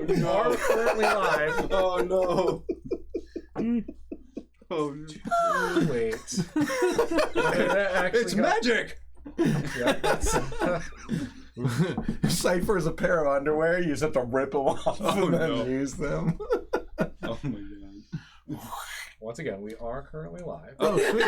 we are currently live. Oh no. Oh wait. It's magic. Yeah, Cypher is a pair of underwear. You just have to rip them off and then use them. Oh my god. Once again, we are currently live. Oh, sweet.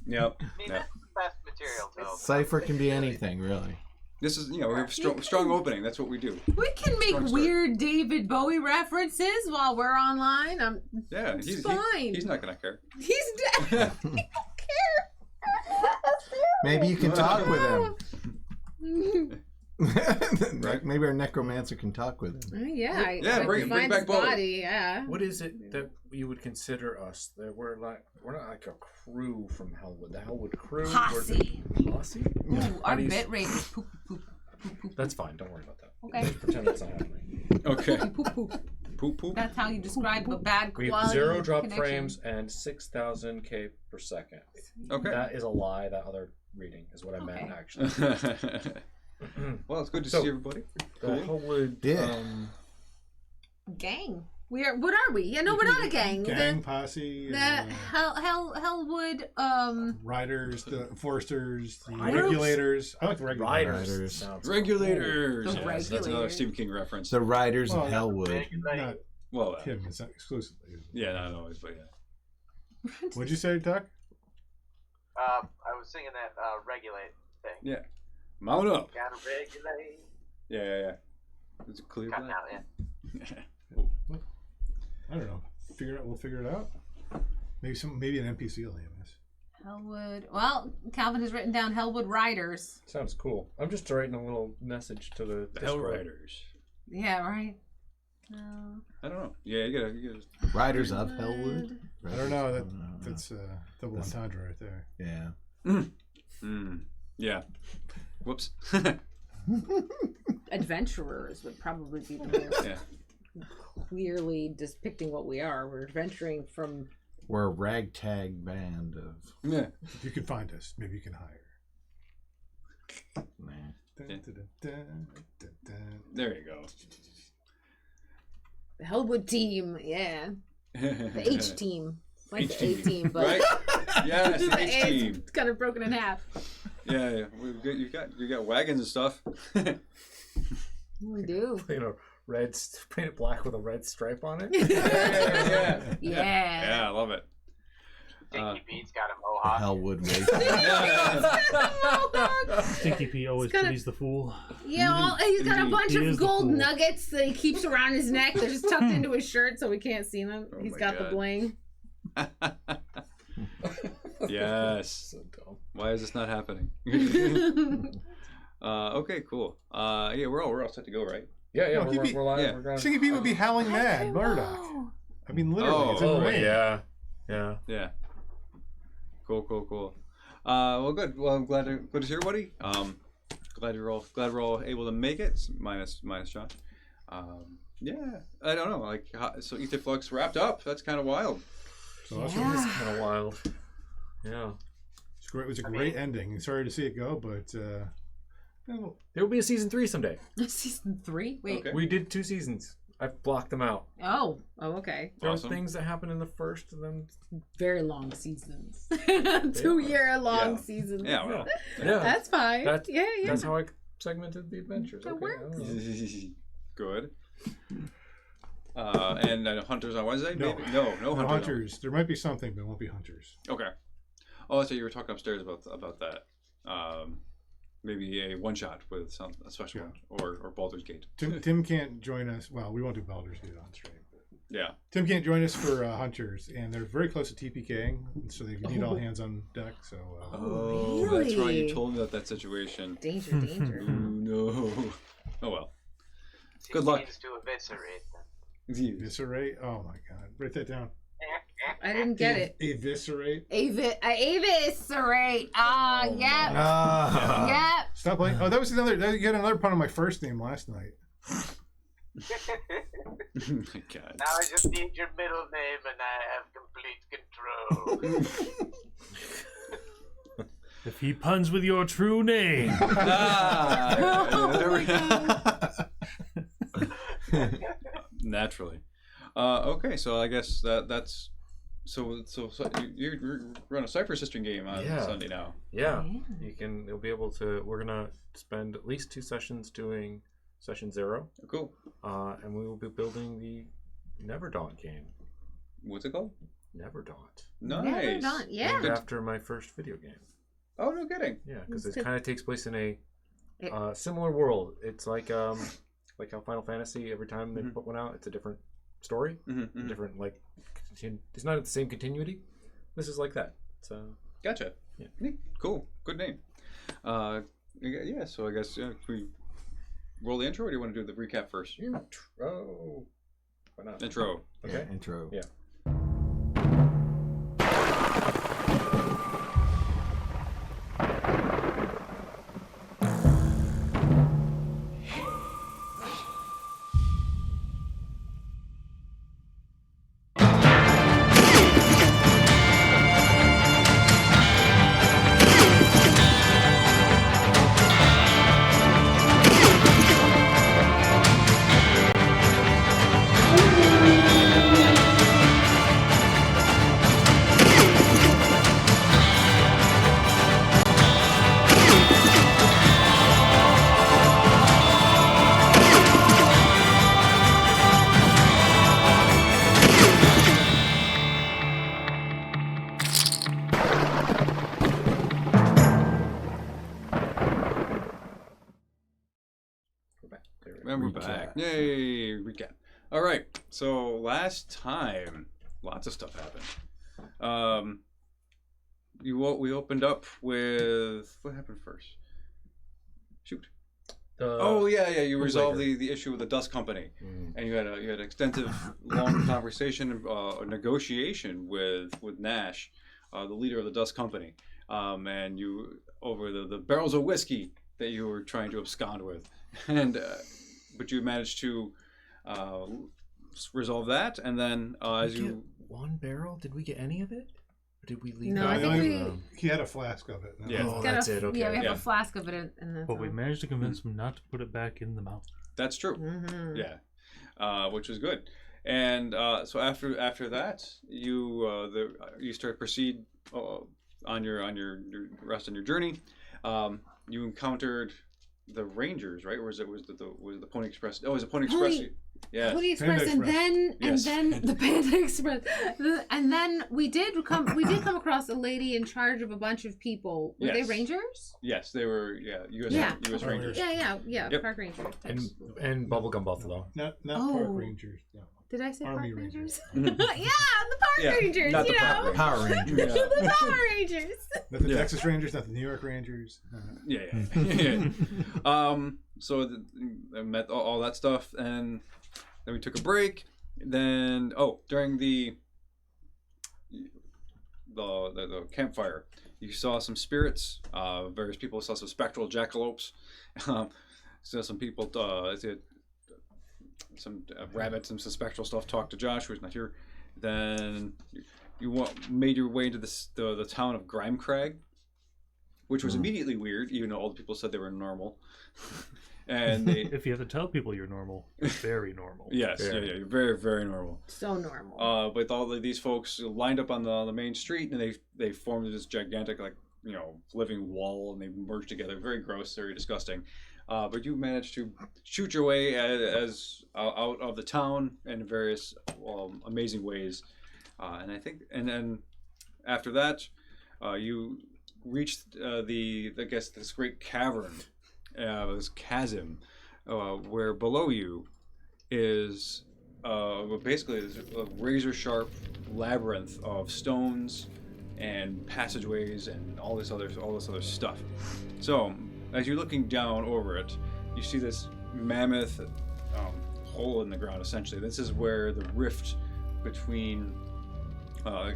Yep. I mean, that's the best material, though. Cypher can be anything, really. This is, we have strong opening. That's what we do. We can make Strong weird David Bowie references while we're online. Yeah, he's fine. He's not gonna care. He's dead. He don't care. Maybe you can talk with him. Right. Maybe our necromancer can talk with him. Yeah, Yeah, bring back Bowie. body. Yeah. What is it that you would consider us? That we're not like a crew from Hellwood. The Hellwood crew. Posse. Posse. Ooh, our bit rate is poop, poop, poop, poop. That's fine. Don't worry about that. Okay. Just pretend that's not happening. Okay. Poop, poop. Poop poop. That's how you describe a bad We quality have 0 drop connection. frames and 6,000 K per second. Okay. That is a lie. That other reading is what I meant Okay. actually. Well, it's good to So, see everybody. The Cool. Hellwood. Yeah. Gang. We are. What are we? Yeah, no, we're not a gang. Gang, posse, The Hellwood. riders, the enforcers, the Riders? regulators. I like the regulators. Riders. Sounds Regulators. The Yes, that's another regulators. Stephen King reference. The Riders Well, of Hellwood. Not Well, him, it's not exclusively. yeah, not always, but yeah. What'd you say, Tuck? I was singing that regulate thing. Yeah. Mount up. Gotta regulate. Yeah. Is it clear? Cut black? out, yeah. I don't know. We'll figure it out. Maybe an NPC will name this. Hellwood. Well, Calvin has written down Hellwood Riders. Sounds cool. I'm just writing a little message to the The Hell Discord. Riders. Yeah, right. I don't know. Yeah, you gotta. Riders of Hellwood? I don't know. That's double entendre right there. Yeah. Yeah. Whoops. Adventurers would probably be the most Yeah. clearly depicting what we are. We're adventuring from. We're a ragtag band of. Yeah. If you can find us, maybe you can hire. Nah. There you go. The Hellwood team, yeah. The H team. Like H the A team, but Right? Yes, the H team. it's kind of broken in half. Yeah. You got wagons and stuff. We do. Paint it black with a red stripe on it. Yeah. Yeah. I love it. Stinky Pete's got a The mohawk. Hellwood Race. Stinky Pete always kinda- plays the fool. Yeah, well, he's got a Indeed. bunch He of is the gold fool. nuggets that he keeps around his neck. They're just tucked into his shirt so we can't see them. Oh He's my got the God. bling. Yes. So dumb. Why is this not happening? Okay, cool. Yeah, we're all set to go, right? Yeah, No, he'd be- we're live. yeah. We're going. Stinky Pete would be howling mad, Murdoch. I mean, literally, it's in the name. Yeah. Yeah. Cool. Well, good. Well, I'm glad to see everybody. Glad we're all able to make it. Minus Josh. Yeah. I don't know. Like, so Ether Flux wrapped up. That's kind of wild. So It's awesome. kind of wild. Yeah. It's great. It was a great ending. Sorry to see it go, but There will be a season 3 someday. Season 3? Wait. Okay. We did 2 seasons. I've blocked them out. Oh, okay. There Awesome. were things that happened in the first, and then Very long seasons. 2-year long Yeah. seasons. Yeah. Well. yeah, That's fine. yeah. that's how I segmented the adventures. That Okay, works. I don't know. Good. And Hunters on Wednesday? No. Maybe? No Hunters. hunters. There might be something, but it won't be hunters. Okay. Oh, so you were talking upstairs about that. Maybe a one shot with a special one, or Baldur's Gate. Tim can't join us. Well, we won't do Baldur's Gate on stream. But Yeah. Tim can't join us for hunters, and they're very close to TPKing, so they need all hands on deck. So Oh, that's right. really? You told me about that situation. Danger. Oh no. Oh well. Good luck. Means to eviscerate them. eviscerate. Oh my God! Write that down. I didn't get it. Eviscerate. Eviscerate. Yep. Ah. Yep. Stop playing. Oh, that was you had another pun on my first name last night. Oh my God. Now I just need your middle name and I have complete control. If he puns with your true name. Ah, Oh there my we go. Naturally. Okay, so I guess that's so you're running a Cypher System game on Sunday now. Yeah, you'll be able to. We're gonna spend at least 2 sessions doing session 0. Oh, cool. And we will be building the Never Daunt game. What's it called? Never Daunt. Nice. Never Daunt, yeah. Named after my first video game. Oh, no kidding. Yeah, because it kind of takes place in a similar world. It's like how Final Fantasy, every time they put one out, it's a different story, different it's not the same continuity. This is like that. So gotcha. Yeah. Neat. Cool. Good name. Yeah. So I guess can we roll the intro, or do you want to do the recap first? Intro. Why not? Intro. Okay. Yeah, intro. Yeah. And we're back. Yay! Recap. All right. So last time, lots of stuff happened. We opened up with what happened first? Shoot. You resolved the issue with the Dust Company, and you had an extensive, long conversation, negotiation with Nash, the leader of the Dust Company, and you over the barrels of whiskey that you were trying to abscond with, and but you managed to resolve that, and then as you one barrel, did we get any of it? Or did we leave? No, I think he had a flask of it. Yeah. Oh, that's it. Okay. Yeah, we have a flask of it, but we managed to convince him not to put it back in the mouth. That's true. Yeah, which was good. And so after that, you start proceed on your rest on your journey. You encountered the Rangers, right? Or was the Pony Express? Oh, it was a Pony Express. Yeah. Pony Express, and then the Panda Express, and then we did come across a lady in charge of a bunch of people. Were they Rangers? Yes, they were. Yeah, U.S. Rangers. Yeah. Yep. Park Rangers. And Bubblegum Buffalo. Not Park Rangers. No. Did I say Army Park Rangers? Rangers. The Park Rangers. Not the Power Rangers. The Power Rangers. Not the Texas Rangers, not the New York Rangers. Yeah. So I met all that stuff, and then we took a break. Then during the campfire, you saw some spirits. Various people saw some spectral jackalopes. Saw some people. Some rabbits and some spectral stuff. Talked to Josh, who's not here. Then you made your way into the town of Grimecrag, which was immediately weird, even though all the people said they were normal. And if you have to tell people you're normal, you're very normal. Yes, yeah, you're very, very normal. So normal. But all of these folks lined up on the main street, and they formed this gigantic, living wall, and they merged together. Very gross, very disgusting. But you managed to shoot your way as out of the town in various amazing ways, and then after that, you reached this great cavern, this chasm, where below you is basically a razor sharp labyrinth of stones and passageways and all this other stuff. So as you're looking down over it, you see this mammoth hole in the ground. Essentially, this is where the rift between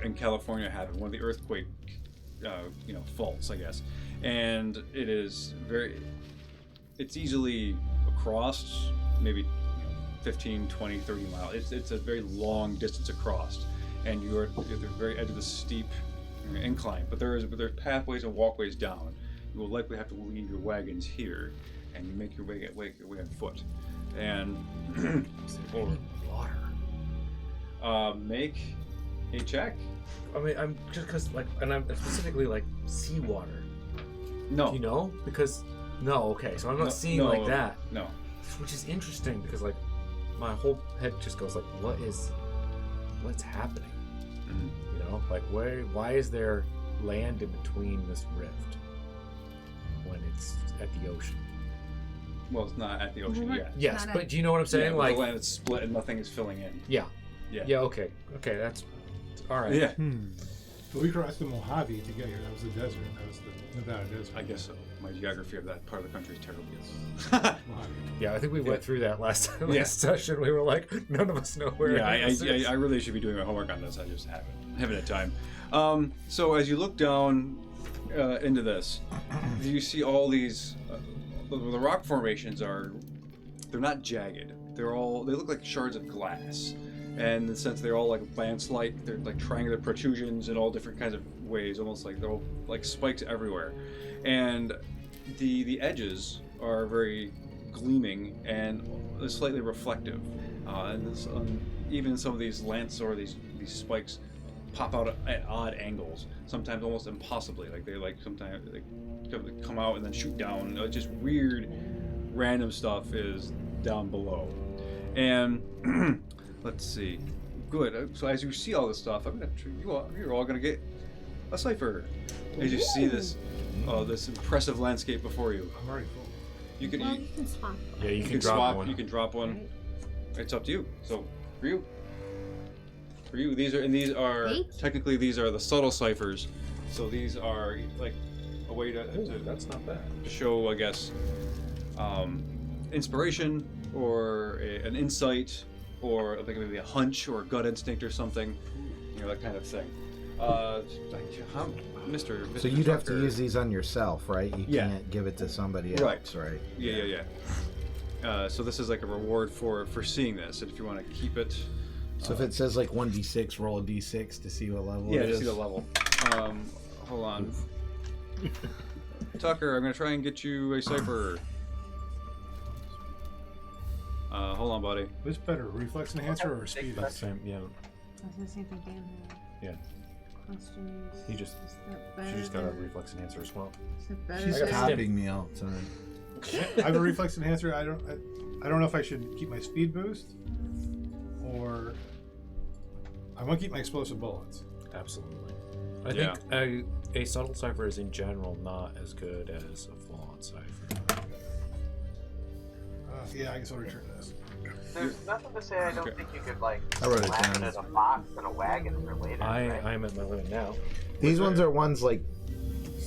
in California happened. One of the earthquake, faults, I guess. And it is it's easily across maybe 15, 20, 30 miles. It's a very long distance across, and you're at the very edge of the steep incline. But there's pathways and walkways down. You will likely have to leave your wagons here. and you make your way on foot. And Or water. make a check. I mean, I'm just because like, and I'm specifically like seawater. No. Do you know? Because no. Okay, so I'm not seeing no, like that. No. Which is interesting because like my whole head just goes like, what's happening? Mhm. You know, like why is there land in between this rift when it's at the ocean? Well, it's not at the ocean Right. yet. Yes, Not but do you know what I'm saying? Yeah, like the land is split and nothing is filling in. yeah, Yeah. okay, that's all right. Yeah. But we crossed the Mojave to get here. That was the desert. That was the Nevada desert. I guess so. My geography of that part of the country is terrible. Mojave. Yeah, I think we went through that last Yeah. session. We were like, none of us know where. Yeah, any of this is. I really should be doing my homework on this. I just haven't had time. So as you look down into this, you see all these. The rock formations they're not jagged. They look like shards of glass, and in the sense they're all like lance-like. They're like triangular protrusions in all different kinds of ways, almost like they're all like spikes everywhere, and the edges are very gleaming and slightly reflective. And this, even some of these lance or these spikes pop out at odd angles, sometimes almost impossibly. Like sometimes they come out and then shoot down. Just weird, random stuff is down below. And let's see. Good. So as you see all this stuff, you're all gonna get a cipher. As you see this impressive landscape before you. I'm already full. You can Well, you can swap. Yeah, you can swap drop one. You can drop one. Right. It's up to you. So for you, these are Eight? technically these are the subtle ciphers. So these are like a way to That's not bad. show, I guess, inspiration or an insight, or like maybe a hunch or a gut instinct or something, that kind of thing. Mr. So you'd have to Tucker- use these on yourself, right? You Yeah. can't give it to somebody Right. else, right? Yeah. So this is like a reward for seeing this, and if you want to keep it. So if it says like 1d6, roll a d6 to see what level Yeah, it to is. see the level. Hold on. Tucker, I'm going to try and get you a cipher. Hold on, buddy. What's better, reflex enhancer or speed? That's the same. Yeah, That's the same thing Dan had. Yeah. Questions. He just- Is that better she just got a than- reflex enhancer as well. Is it better She's than- copying me all the time. I have a reflex enhancer. I don't know if I should keep my speed boost or I want to keep my explosive bullets. Absolutely. I think a subtle cipher is in general not as good as a full-on cipher. Yeah, I guess I'll return this. There's nothing to say I don't think you could, like, I wrote it slap down. it in a box and a wagon for later. right? I'm at my limit now. These ones are ones like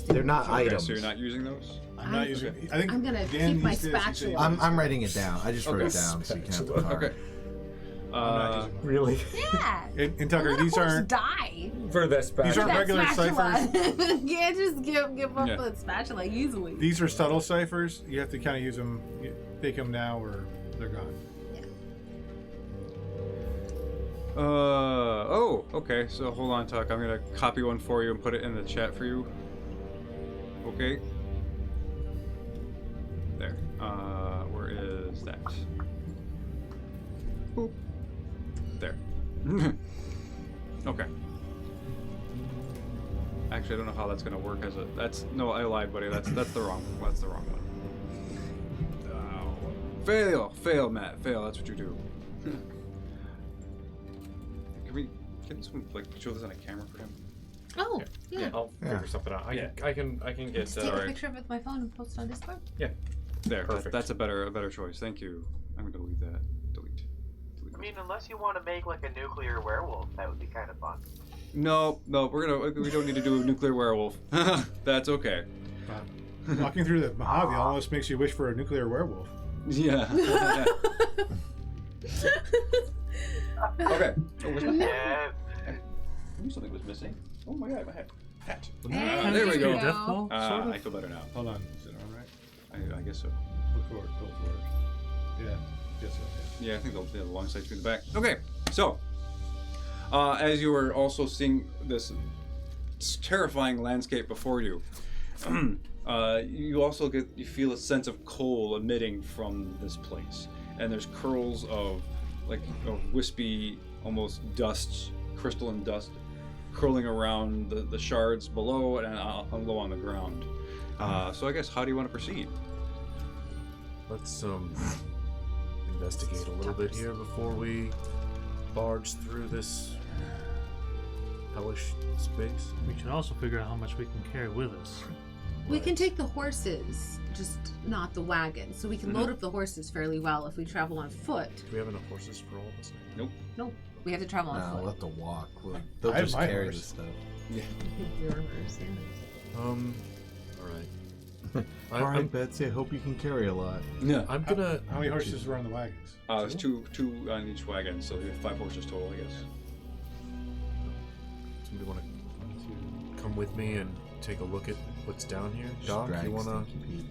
they're not Okay, items. so you're not using those? I'm not using. I think I'm gonna Dan keep my used this, he said he spatula. wanted I'm writing it down. I just wrote Okay. it down so you can have the Spatula. card. Okay. I'm not using mine. Really? Yeah. And Tucker, Let a these horse aren't. die. For that These spatula. aren't regular That ciphers. spatula. You can't just give up Yeah. with spatula easily. These are subtle ciphers. You have to kind of use them. Take them now, or they're gone. Oh, okay. So hold on, Tuck. I'm gonna copy one for you and put it in the chat for you. Okay. There. Where is that? Boop. There. Okay. Actually, I don't know how that's gonna work as a. No, I lied, buddy. That's the wrong. That's the wrong one. Oh. Fail, Matt. Fail. That's what you do. Can someone like show this on a camera for him? Oh, yeah. I'll Yeah. figure something out. Yeah. I can get. Just take a alright. picture of it with my phone and post it on Discord. There. Perfect. That's a better choice. Thank you. I'm gonna delete that. Delete. I mean, unless you want to make, like, a nuclear werewolf, that would be kind of fun. No, we don't need to do a nuclear werewolf. That's okay. Walking through the Mojave almost makes you wish for a nuclear werewolf. Yeah. Okay. Oh, where's my hat? Yeah. I knew something was missing. Oh my god, my hat. Hat. Hey, there we go. Death ball, sort of? I feel better now. Hold on. Is it all right? I guess so. Look forward. Go forward. Yeah. Yes. Yeah, I think the long side's through the back. Okay, so as you are also seeing this terrifying landscape before you, You also you feel a sense of coal emitting from this place, and there's curls of wispy, almost dust, crystalline dust, curling around the shards below and low on the ground. So I guess, how do you want to proceed? Let's investigate a little bit here before we barge through this hellish space. We can also figure out how much we can carry with us. We can take the horses, just not the wagon. So we can load up the horses fairly well if we travel on foot. Do we have enough horses for all of us? Nope. We have to travel on No, foot. let them walk. They'll I have just my carry horse. the stuff. All right. All right, Betsy. I hope you can carry a lot. Yeah. I'm gonna. How many horses were on the wagons? There's two on each wagon, so you have 5 horses total, I guess. Somebody want to come with me and take a look at what's down here? Doc, Drag you wanna? Stinky Pete.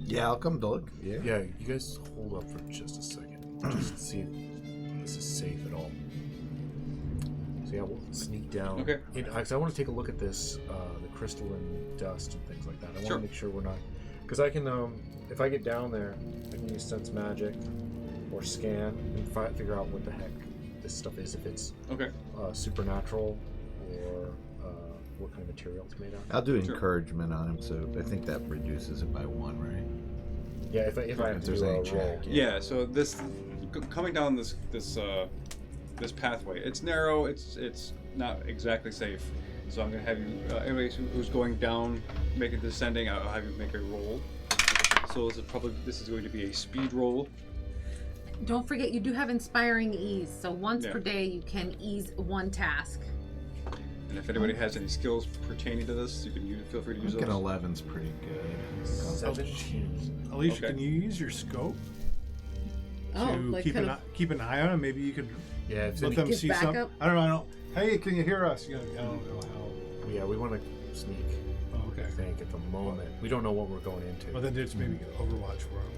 Yeah, I'll come to look. Yeah. Yeah, you guys hold up for just a second. Just see if this is safe at all. So yeah, we'll sneak down. Okay. Because I want to take a look at this, the crystalline dust and things like that. I want Sure. to make sure we're not. Because I can, if I get down there, I can use sense magic or scan and figure out what the heck this stuff is. If it's Okay. supernatural or what kind of material it's made out of. I'll do Sure. encouragement on him, so I think that reduces it by 1, right? Yeah, if I have If to there's do a any roll. check. Yeah. So coming down this pathway, it's narrow. It's not exactly safe. So I'm gonna have you, anybody who's going down, make a descending. I'll have you make a roll. So this is going to be a speed roll. Don't forget, you do have inspiring ease. So once Yeah. per day, you can ease one task. And if anybody has any skills pertaining to this, you can feel free to I use think an those. 11's pretty good. 17. Alicia, Okay. can you use your scope Oh, to like keep kind an of keep an eye on them? Maybe you could Yeah, if let them Give see back something. up? I don't know. Hey, can you hear us? You know, I don't know how. yeah, we want to sneak. Oh, I okay. think at the moment we don't know what we're going into. Well, then just maybe get Overwatch for them.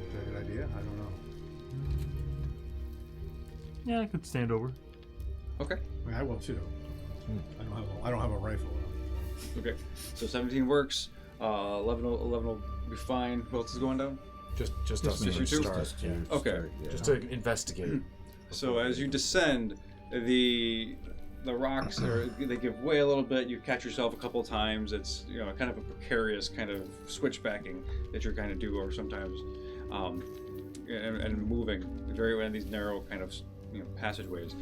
Is that a good idea? I don't know. Yeah, I could stand over. Okay. I mean, I will too. I don't have a rifle. Okay. So 17 works. 11 will be fine. Who else is going down? just Just us you to two? start. Just Yeah. you Okay. start, yeah. Just to investigate. So as you descend, the rocks they give way a little bit. You catch yourself a couple of times. It's kind of a precarious kind of switchbacking that you're kind of do, or sometimes, and moving very in these narrow kind of passageways.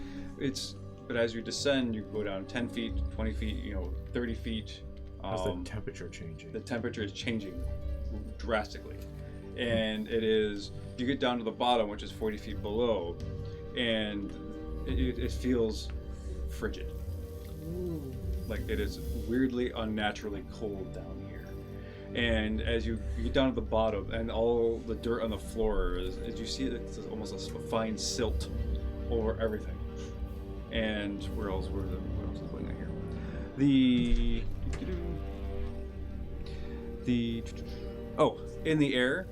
But as you descend, you go down 10 feet, 20 feet, 30 feet. How's the temperature changing? The temperature is changing drastically, and you get down to the bottom, which is 40 feet below, and it feels frigid. Like it is weirdly unnaturally cold down here. And as you get down to the bottom, and all the dirt on the floor as you see it's almost a fine silt over everything. And where else is going on here? In the air,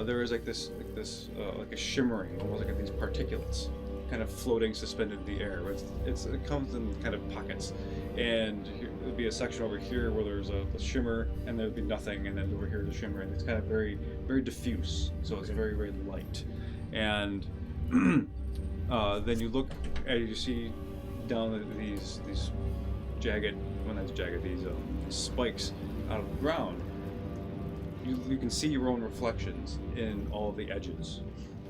there is like a shimmering, almost like these particulates, kind of floating, suspended in the air. It comes in kind of pockets, and there'd be a section over here where there's a shimmer, and there'd be nothing, and then over here there's a shimmer, and it's kind of very, very diffuse. So it's very, very light, and then you look and you see down these jagged, these spikes out of the ground. You can see your own reflections in all the edges.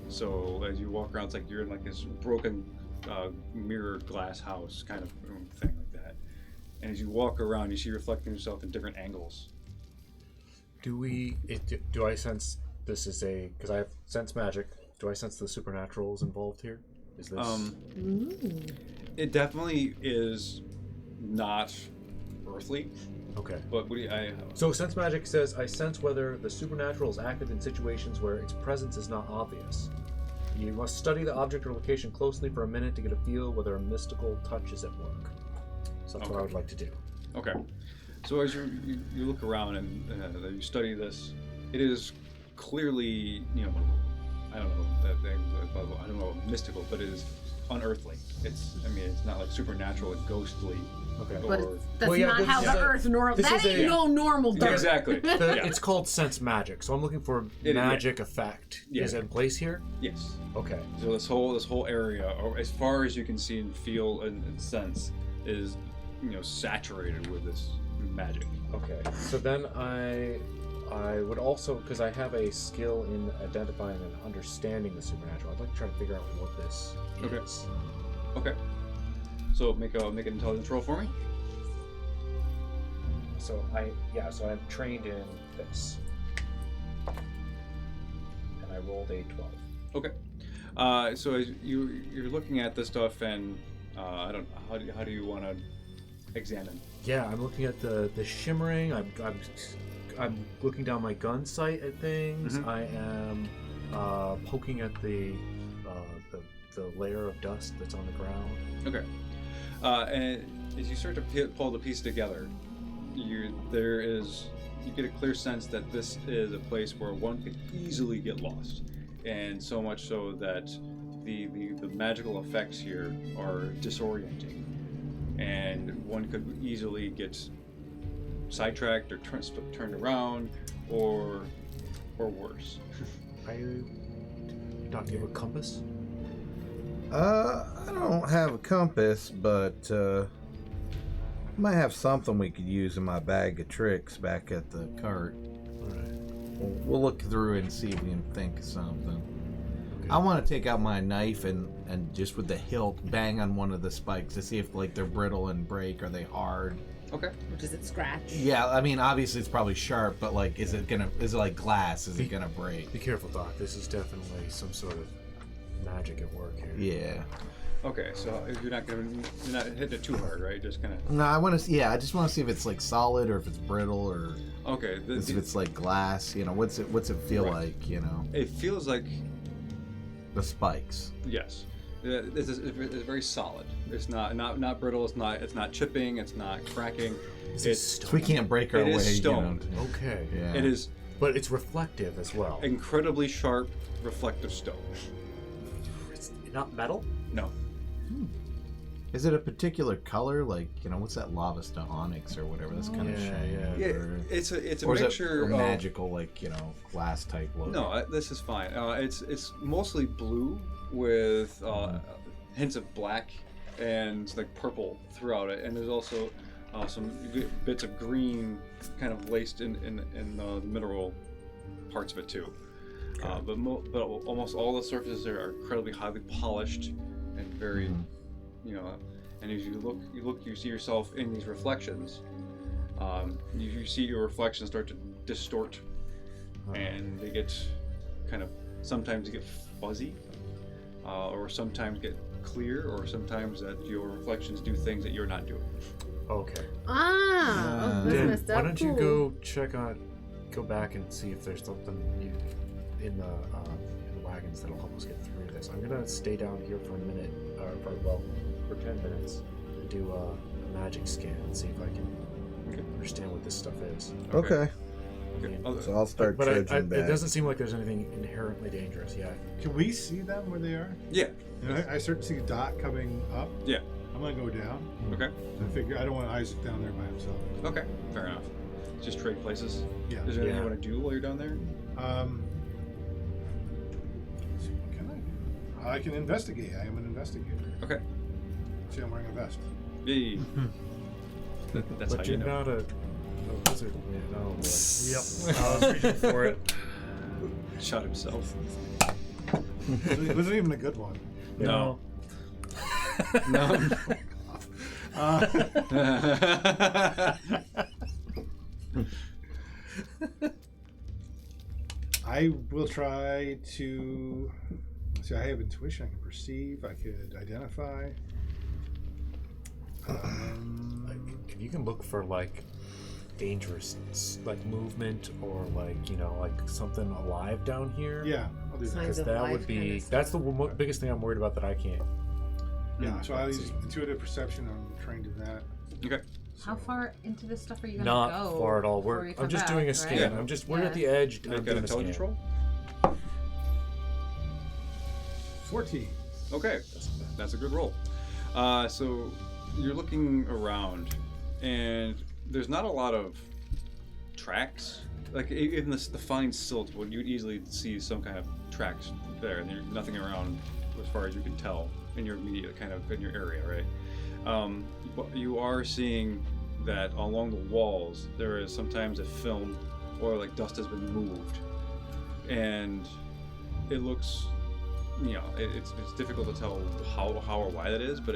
So as you walk around, it's like you're in like this broken mirror glass house kind of thing like that. And as you walk around, you see reflecting yourself in different angles. Do I sense this is because I have sense magic? Do I sense the supernatural is involved here? Is this? It definitely is not earthly. Okay. But So sense magic says, I sense whether the supernatural is active in situations where its presence is not obvious. You must study the object or location closely for a minute to get a feel whether a mystical touch is at work. So that's what I would like to do. Okay. So as you look around and you study this, it is clearly I don't know that thing. I don't know mystical, but it is unearthly. It's not like supernatural and ghostly. Okay. But that's Well, yeah, not this how is the a- Earth normal. this That is ain't a- no normal dirt. Exactly. Yeah. It's called sense magic, so I'm looking for It- magic effect. Yeah. Is it in place here? Yes. Okay. So this whole area, or as far as you can see and feel and sense, is saturated with this magic. Okay. So then I would also, because I have a skill in identifying and understanding the supernatural, I'd like to try to figure out what this Okay. is. Okay. So make an intelligence roll for me. So so I'm trained in this, and I rolled a 12. Okay. So as you're looking at this stuff, and I don't. How do you want to examine? Yeah, I'm looking at the shimmering. I'm looking down my gun sight at things. Mhm. I am poking at the layer of dust that's on the ground. Okay. And as you start to pull the piece together, you get a clear sense that this is a place where one could easily get lost, and so much so that the magical effects here are disorienting, and one could easily get sidetracked or turned around, or worse. Doc, do you have a compass? I don't have a compass, but might have something we could use in my bag of tricks back at the cart. We'll look through it and see if we can think of something. Okay. I want to take out my knife and just with the hilt bang on one of the spikes to see if they're brittle and break. Are they hard? Okay. Or does it scratch? Yeah, I mean obviously it's probably sharp, but is it like glass? Is it gonna break? Be careful, Doc. This is definitely some sort of magic at work here. Yeah. Okay. So you're not hitting it too hard, right? Just kind of. No, I want to. Yeah, I just want to see if it's like solid or if it's brittle or Okay. if it's like glass. What's it feel Right. like? It feels like The spikes. yes. It's very solid. It's not brittle. It's not chipping. It's not cracking. It's So we can't break our It way. is stone. Okay. Yeah. It is But it's reflective as well. incredibly sharp, reflective stone. It's not metal? No. Is it a particular color? Like, what's that lava stone onyx or whatever? That's kind of shiny. Yeah. Or It's a or is mixture it of magical, like, glass type look? No, this is fine. It's mostly blue with hints of black and like purple throughout it, and there's also some bits of green kind of laced in the mineral parts of it too. But almost all the surfaces are incredibly highly polished and very, and as you see yourself in these reflections. You see your reflections start to distort, and they get sometimes get fuzzy, or sometimes get clear, or sometimes that your reflections do things that you're not doing. Okay. Oh, that's Dan, messed up. why don't you Cool. go back and see if there's something in the wagons that'll help us get through this. I'm gonna stay down here for a minute, for 10 minutes, and do a magic scan and see if I can understand what this stuff is. Okay. Okay. So I'll start But trudging it back. doesn't seem like there's anything inherently dangerous yet. Can we see them where they are? Yeah. I start to see Dot coming up. Yeah. I'm gonna go down. Okay. I figure I don't want Isaac down there by himself. Okay. Fair enough. Just trade places. Yeah. Is there anything Yeah. you want to do while you're down there? Let's see, what can I do? I can investigate. I am an investigator. Okay. See, I'm wearing a vest. Yay. That's how But you you're know. not a wizard. Yeah, oh, boy. Yep. I was reaching for it. Shot himself. It wasn't even a good one. No. No. I will try to. See, I have intuition. I can perceive. I could identify. If you can look for dangerous movement or something alive down here. Yeah, I'll do that. Signs Because of that life would be kind of that's the stuff. biggest thing I'm worried about that I can't. Yeah, so I'll use intuitive perception. I'm trained in that. Okay. How far into this stuff are you gonna Not go? far at all. before we I'm come just back, doing a right? scan. Yeah. We're at the edge. Make I'm an doing a intelligence scan. roll. 14. Okay, that's a good roll. So you're looking around, and there's not a lot of tracks. Like even the fine silt, would you'd easily see some kind of tracks there, and there's nothing around as far as you can tell in your immediate kind of in your area, right? But you are seeing that along the walls there is sometimes a film or like dust has been moved, and it looks, you know, it's difficult to tell how or why that is, but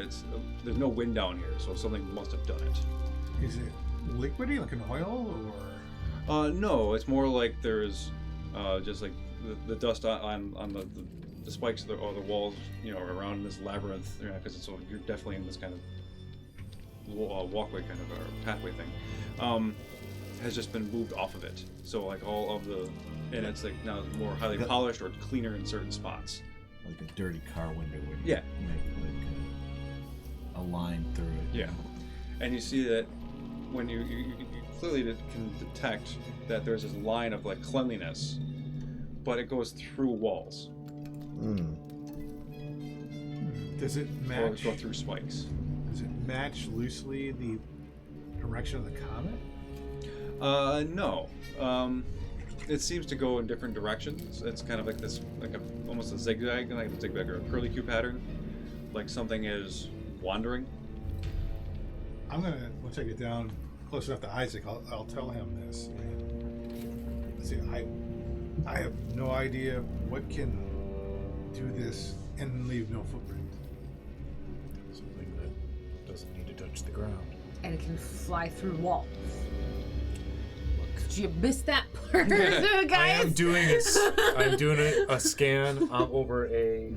there's no wind down here, so something must have done it. Is it liquidy, like an oil, or? No, it's more like there's just like the dust on the spikes of the walls, you know, around this labyrinth, because you're definitely in this kind of walkway kind of or pathway thing, has just been moved off of it. So like all of the, and it's like now more highly polished or cleaner in certain spots. Like a dirty car window where you Yeah. make like a line through it. Yeah, and you see that when you clearly can detect that there's this line of like cleanliness, but it goes through walls. Does it Or match? go through spikes. Does it match loosely the direction of the comet? No. It seems to go in different directions. It's kind of like this, almost a zigzag, like a zigzag or a curlicue pattern. Like something is wandering. I'm gonna, once I get down close enough to Isaac, I'll tell him this. Let's see, I have no idea what can do this and leave no footprint. Something that doesn't need to touch the ground. And it can fly through walls. Look. Did you miss that part, guys? I am doing a scan over a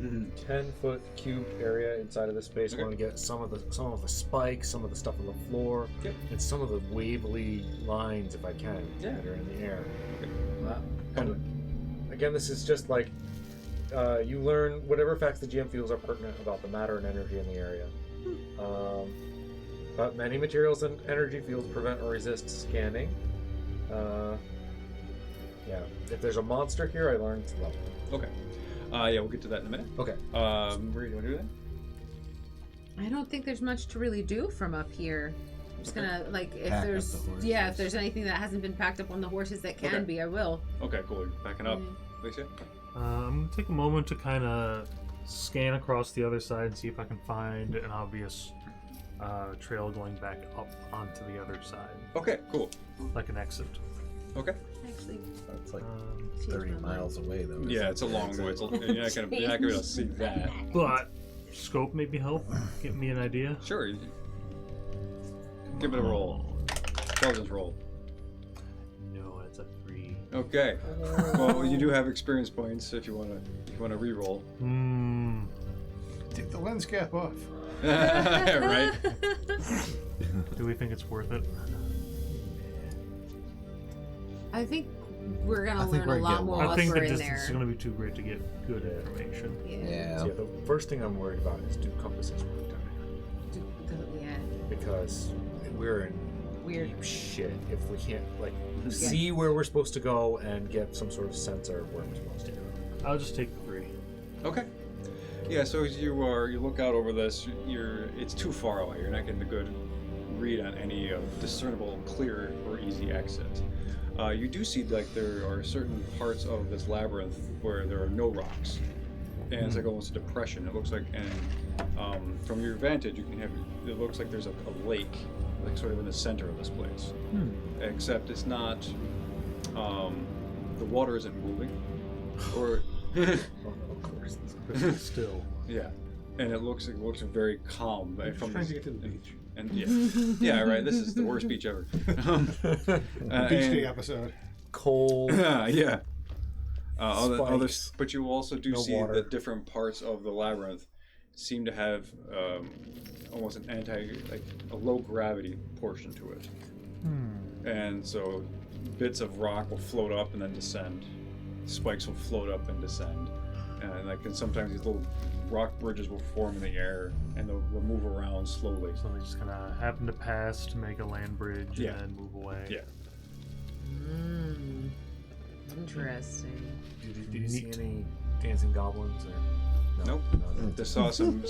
10-foot cubed area inside of this space. Okay. I want to get some of the spikes, some of the stuff on the floor, Yep. and some of the wavily lines, if I can, that are in the air. And again, this is just like you learn whatever facts the GM feels are pertinent about the matter and energy in the area. But many materials and energy fields prevent or resist scanning. Yeah, if there's a monster here, I learned to love it. Okay. Yeah, we'll get to that in a minute. Okay. Marie, do you want to do that? I don't think there's much to really do from up here. I'm just gonna like if Pack up there's the horses. if there's anything that hasn't been packed up on the horses that can Okay. be, I will. Okay, cool. You're backing up. Alicia? I'm gonna take a moment to kind of scan across the other side and see if I can find an obvious trail going back up onto the other side, Okay, cool. like an exit. Okay. Actually, That's like change 30 my mind. miles away, though. Yeah, it's a long way. You're not gonna be able to see that. But scope maybe help get me an idea. Sure. Give it a roll. Intelligence roll. No, it's a 3. Okay. Well, you do have experience points if you wanna re-roll. Take the lens cap off. Right. Do we think it's worth it? I think we're gonna I think learn a we're lot getting more lost. I once think we're the in distance is there. going to be too great to get good information. Yeah. So yeah, the first thing I'm worried about is do compasses work down here? Yeah. Because we're in Weird. deep shit if we can't see where we're supposed to go and get some sort of sensor of where we're supposed to go. I'll just take the 3. Okay. Yeah, so as you look out over this, it's too far away. You're not getting a good read on any discernible, clear, or easy exit. You do see like there are certain parts of this labyrinth where there are no rocks, and it's like almost a depression. It looks like, and from your vantage, it looks like there's a lake, like sort of in the center of this place. Except it's not. The water isn't moving, or Of course. Still. yeah, and it looks very calm. I'm just trying to get to the beach. And yeah, right. This is the worst beach ever. Beach day episode. Cold. Yeah. Spikes. But you also do No see water. that different parts of the labyrinth seem to have almost a low gravity portion to it. And so bits of rock will float up and then descend. Spikes will float up and descend. And sometimes these little rock bridges will form in the air and they'll move around slowly. So they just kind of happen to pass to make a land bridge Yeah. and then move away. Yeah. Interesting. Did you see any dancing goblins or Nope. No. Just saw some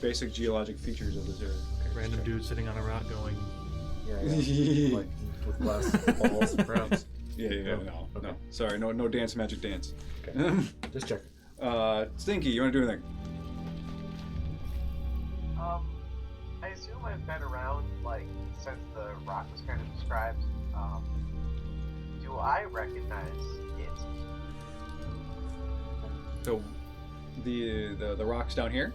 basic geologic features of this area. Random dude sitting on a rock going. Yeah. Like with glass balls, perhaps. Yeah. No. No. Sorry, no dance, magic dance. Okay. Just check. Stinky, you want to do anything? I assume I've been around, like, since the rock was kind of described. Do I recognize it? So, the rocks down here.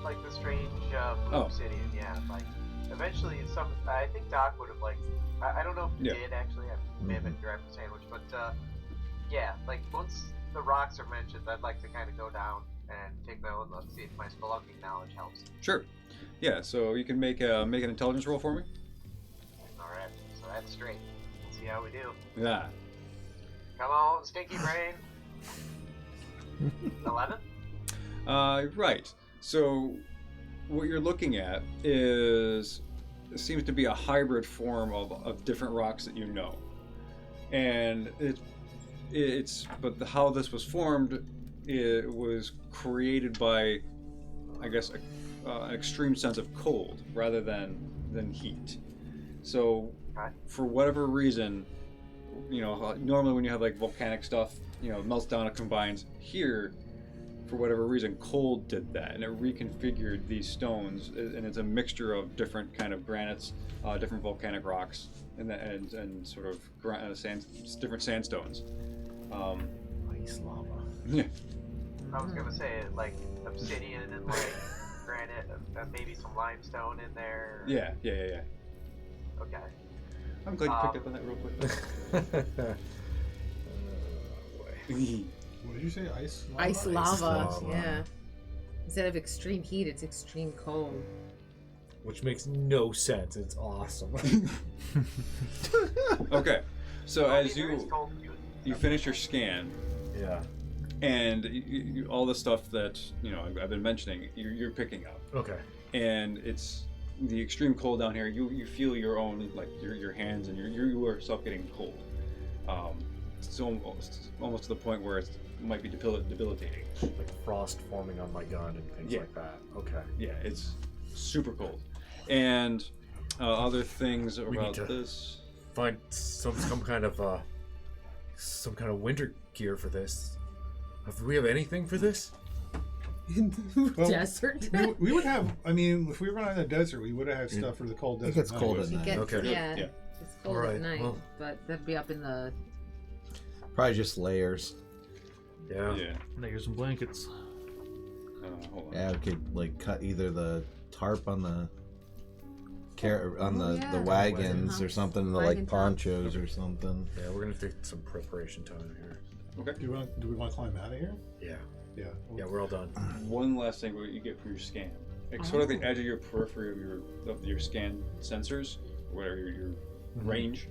Like the strange blue obsidian, yeah. Like, eventually, I think Doc would have, like, I don't know if he did actually. I may have been grabbed a sandwich, but yeah, like once the rocks are mentioned, I'd like to kind of go down and take my own look, see if my spelunking knowledge helps. Sure. Yeah. So you can make an intelligence roll for me. All right. So that's straight. We'll see how we do. Yeah. Come on, stinky brain. 11. Right. So what you're looking at seems to be a hybrid form of different rocks that you know, and how this was formed, it was created by, I guess, an extreme sense of cold rather than heat. So for whatever reason, normally when you have like volcanic stuff, melts down, it combines. Here, for whatever reason, cold did that, and it reconfigured these stones, and it's a mixture of different kind of granites, different volcanic rocks, and sort of different sandstones. Ice lava. Yeah. I was gonna say like obsidian and like granite, maybe some limestone in there. Yeah. Okay. I'm glad you picked up on that real quick. What did you say? Ice lava? Ice lava, yeah. Instead of extreme heat, it's extreme cold. Which makes no sense. It's awesome. Okay, so Well, as there is cold to you finish your scan, Yeah. and all the stuff that I've been mentioning, you're picking up, Okay. and it's the extreme cold down here. You feel your own, like your hands and you yourself getting cold. It's almost to the point where it might be debilitating. Like frost forming on my gun and things like that. Okay. Yeah, it's super cold. And other things need about to- this. Find some kind of winter gear for this. Do we have anything for this? Well, Desert. we would have. I mean, if we were on the desert, we would have had stuff for the cold desert. It gets cold anyways. at night. Okay. Yeah, Yeah. it's cold Alright, at night, well. but that'd be up in the. Probably just layers. Yeah. Yeah. Layers and blankets. Hold on. Yeah, we could like cut either the tarp on the yeah. the wagons Wagon or something, the Wagon like top. ponchos or something. Yeah, we're gonna take some preparation time here. Do we want to climb out of here? Yeah. Yeah. Yeah, we're all done. One last thing what you get for your scan. It's sort of the edge of your periphery of your scan sensors, whatever your range.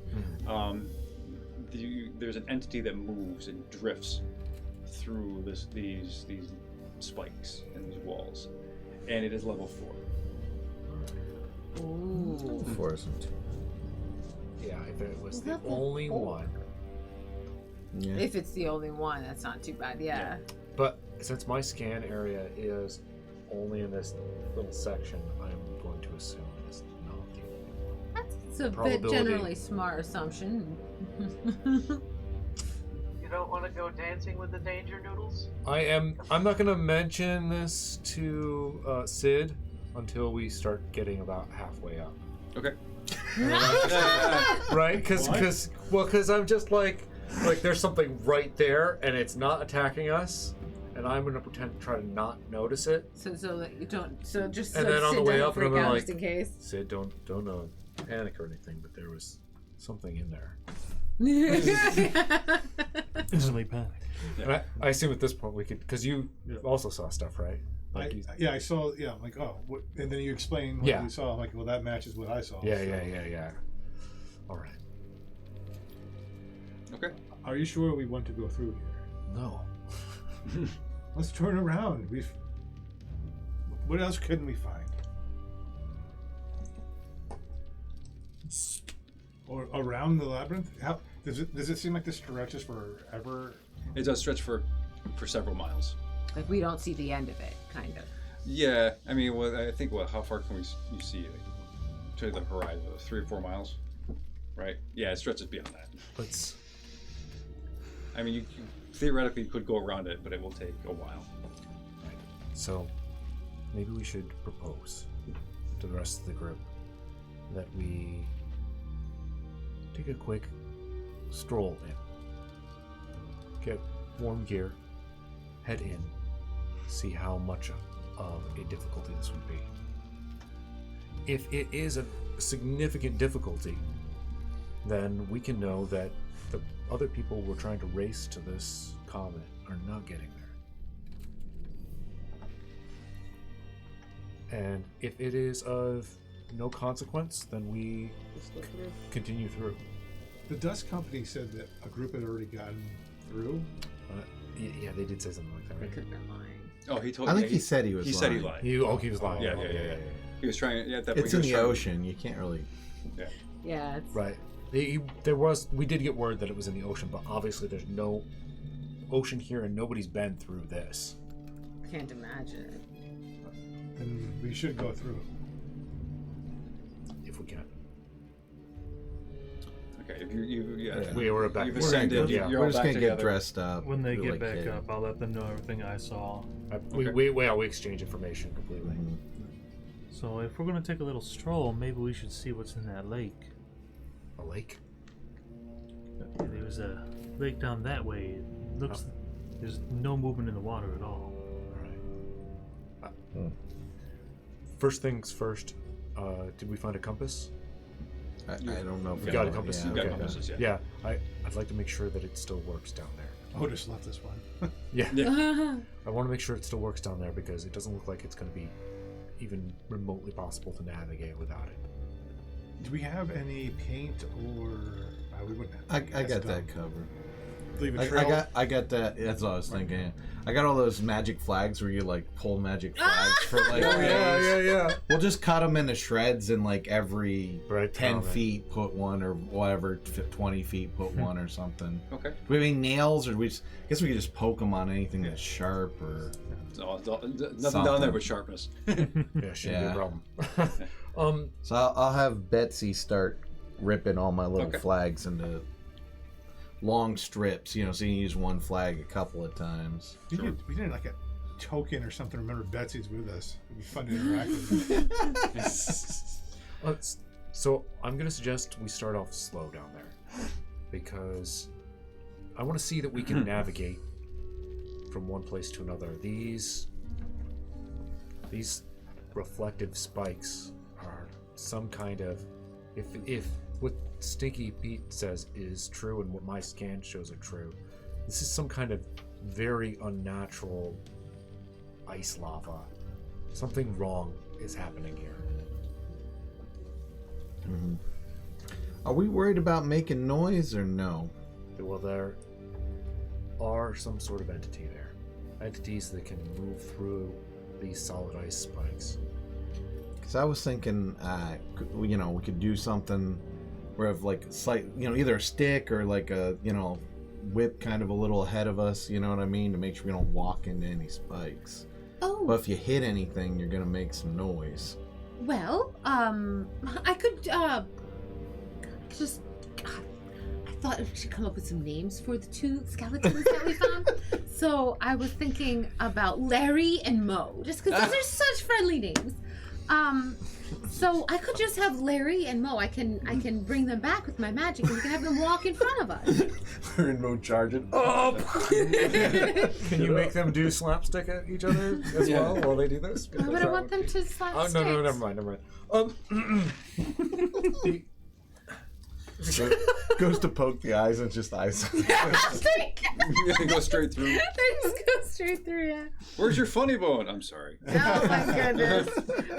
There's an entity that moves and drifts through these spikes and these walls, and it is level 4. Ooh. Fluorescent. Yeah, if it was the Level only 4. one. Yeah. If it's the only one, that's not too bad. Yeah. But since my scan area is only in this little section, I'm going to assume it's not the only one. That's a bit Probability. generally smart assumption. You don't want to go dancing with the danger noodles? I'm not gonna mention this to Sid until we start getting about halfway up. Okay. Right? Because I'm just like there's something right there and it's not attacking us, and I'm gonna pretend to try to not notice it. so that you don't. So just. And so then on Sid the way doesn't up, and I'm freak out like- just in case. Sid, don't panic or anything, but there was something in there. Instantly panic. And I assume at this point we could, because you also saw stuff, right? Like I saw. Yeah, I'm like, oh, what? And then you explain what you saw. I'm like, well, that matches what I saw. Yeah. All right. Okay. Are you sure we want to go through here? No. Let's turn around. What else couldn't we find? Or around the labyrinth? How does it seem like this stretches forever? It does stretch for several miles. Like we don't see the end of it, kind of. Yeah, I mean, I think how far can you see to the horizon? 3 or 4 miles, right? Yeah, it stretches beyond that. I mean, you theoretically could go around it, but it will take a while. Right. So maybe we should propose to the rest of the group that we take a quick stroll in, get warm gear, head in, see how much of a difficulty this would be. If it is a significant difficulty, then we can know that the other people we're trying to race to this comet are not getting there. And if it is of no consequence, then we continue through. The dust company said that a group had already gotten through. Yeah, they did say something like that. They Right? could have been lying. Oh, he told. I think he said he was. He said he lied. He was lying. Yeah. He was trying. Yeah, at that point, It's he in was the trying- ocean. You can't really. Yeah. It's, Right. We did get word that it was in the ocean, but obviously there's no ocean here and nobody's been through this. can't imagine. Then we should go through. If we can. Okay, if you We were back. You've We're gonna ascended. go, yeah. You're we're all just back gonna together. get dressed up. When they do get like back kids. up, I'll let them know everything I saw. We exchange information completely. Mhm. So if we're gonna take a little stroll, maybe we should see what's in that lake. A lake? There was a lake down that way. It looks there's no movement in the water at all. Alright. First things first, did we find a compass? I don't know if We got a compass? Yeah, You've got Okay. compasses, yeah. Yeah, I'd like to make sure that it still works down there. Otis left this one. Yeah. Yeah. I want to make sure it still works down there because it doesn't look like it's going to be even remotely possible to navigate without it. Do we have any paint or we wouldn't have. I got that covered. Leave a trail. I got that. That's what I was thinking. I got all those magic flags where you like pull magic flags for like. yeah. We'll just cut them into shreds and like every Right, 10 right. feet put one or whatever, 20 feet put one or something. Okay. Do we have any nails or I guess we could just poke them on anything that's sharp or. Nothing down there but sharpness. Yeah, shouldn't be Yeah. a problem. So I'll have Betsy start ripping all my little Okay. flags into long strips, so you can use one flag a couple of times. We did like a token or something. Remember, Betsy's with us. It'd be fun to interact with. So I'm going to suggest we start off slow down there because I want to see that we can navigate from one place to another. These reflective spikes are some kind of, if what Stinky Pete says is true and what my scan shows are true, this is some kind of very unnatural ice lava. Something wrong is happening here. Mm-hmm. Are we worried about making noise or no? Well, there are some sort of entity there. Entities that can move through these solid ice spikes. Because I was thinking, we could do something where have like slight, either a stick or like a, whip kind of a little ahead of us, you know what I mean, to make sure we don't walk into any spikes. Oh. But if you hit anything, you're gonna make some noise. Well, I could just. I thought we should come up with some names for the two skeletons that we found. So I was thinking about Larry and Mo, just because those are such friendly names. So I could just have Larry and Mo. I can bring them back with my magic, and we can have them walk in front of us. Larry and Mo charging. Can you make them do slapstick at each other as well while they do this? Why would I want them to slap Oh, sticks? no, never mind. Goes to poke the eyes and just eyes. Go straight through. They just go straight through, yeah. Where's your funny bone? I'm sorry. Oh my goodness.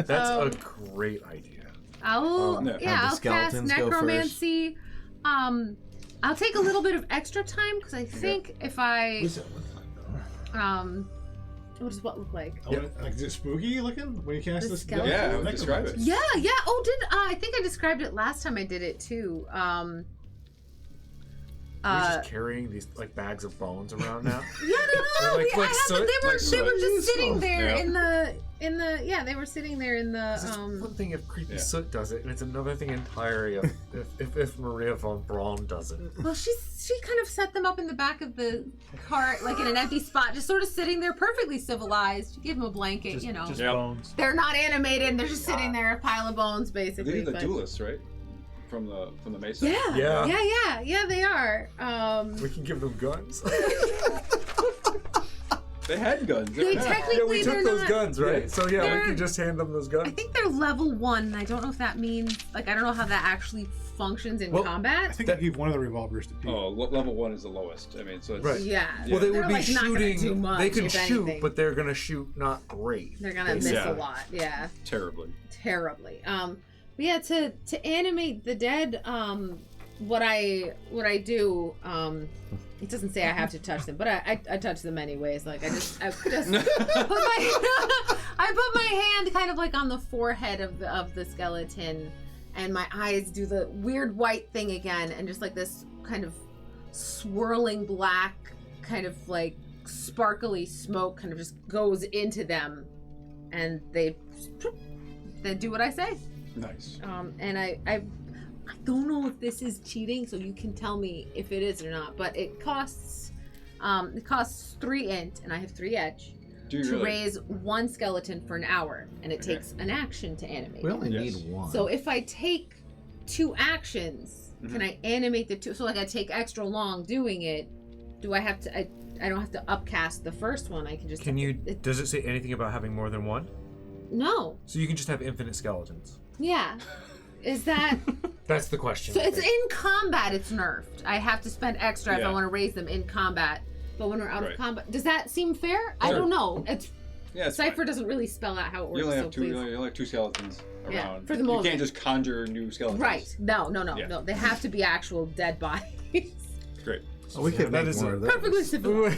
That's a great idea. I'll No. yeah, Have I'll the cast skeletons go necromancy. I'll take a little bit of extra time because I think if I what does what look like? Like, is it spooky looking when you cast The this? skeleton? Yeah, I would describe it. Yeah. Oh, I think I described it last time I did it too. We're just carrying these like bags of bones around now. Yeah, no. Like soot? They were just sitting there Yeah. in the yeah, they were sitting there in the It's one thing if creepy soot does it, and it's another thing entirely if Maria von Braun does it. Well, she kind of set them up in the back of the cart, like in an empty spot, just sort of sitting there, perfectly civilized. You give them a blanket, Just bones. They're not animated, and they're just sitting there, a pile of bones, basically. These are the duelists, right? From the Mesa. Yeah, they are. We can give them guns. They had guns. They technically we took those guns, right? So we can just hand them those guns. I think they're level 1. I don't know if that means I don't know how that actually functions in combat. I think I gave one of the revolvers to Pete. Oh, level 1 is the lowest. I mean, so it's Right. Yeah. Well, they They're, would be like, not gonna do shooting. much, They can if shoot, anything. but they're gonna shoot not great. They're gonna miss Yeah. a lot. Yeah. terribly. But yeah, to animate the dead, what I do, it doesn't say I have to touch them, but I touch them anyways. Like I just put my hand kind of like on the forehead of the skeleton, and my eyes do the weird white thing again, and just like this kind of swirling black, kind of like sparkly smoke kind of just goes into them, and they do what I say. Nice. And I don't know if this is cheating, so you can tell me if it is or not. But it costs 3 int, and I have 3 edge to raise 1 skeleton for an hour, and it takes an action to animate. We only need 1. So if I take 2 actions, can I animate the 2? So like I take extra long doing it. Do I have to? I don't have to upcast the first one. I can just. Can you? Does it say anything about having more than 1? No. So you can just have infinite skeletons. Yeah. Is that? That's the question. So it's in combat. It's nerfed. I have to spend extra if I want to raise them in combat. But when we're out of combat, does that seem fair? I don't know. It's Cypher doesn't really spell out how it works. You only have so two. please. You only have 2 skeletons around. Yeah, for the moment. You can't just conjure new skeletons. Right? No. Yeah. They have to be actual dead bodies. Great. Oh, we could make more of those. Perfectly civil.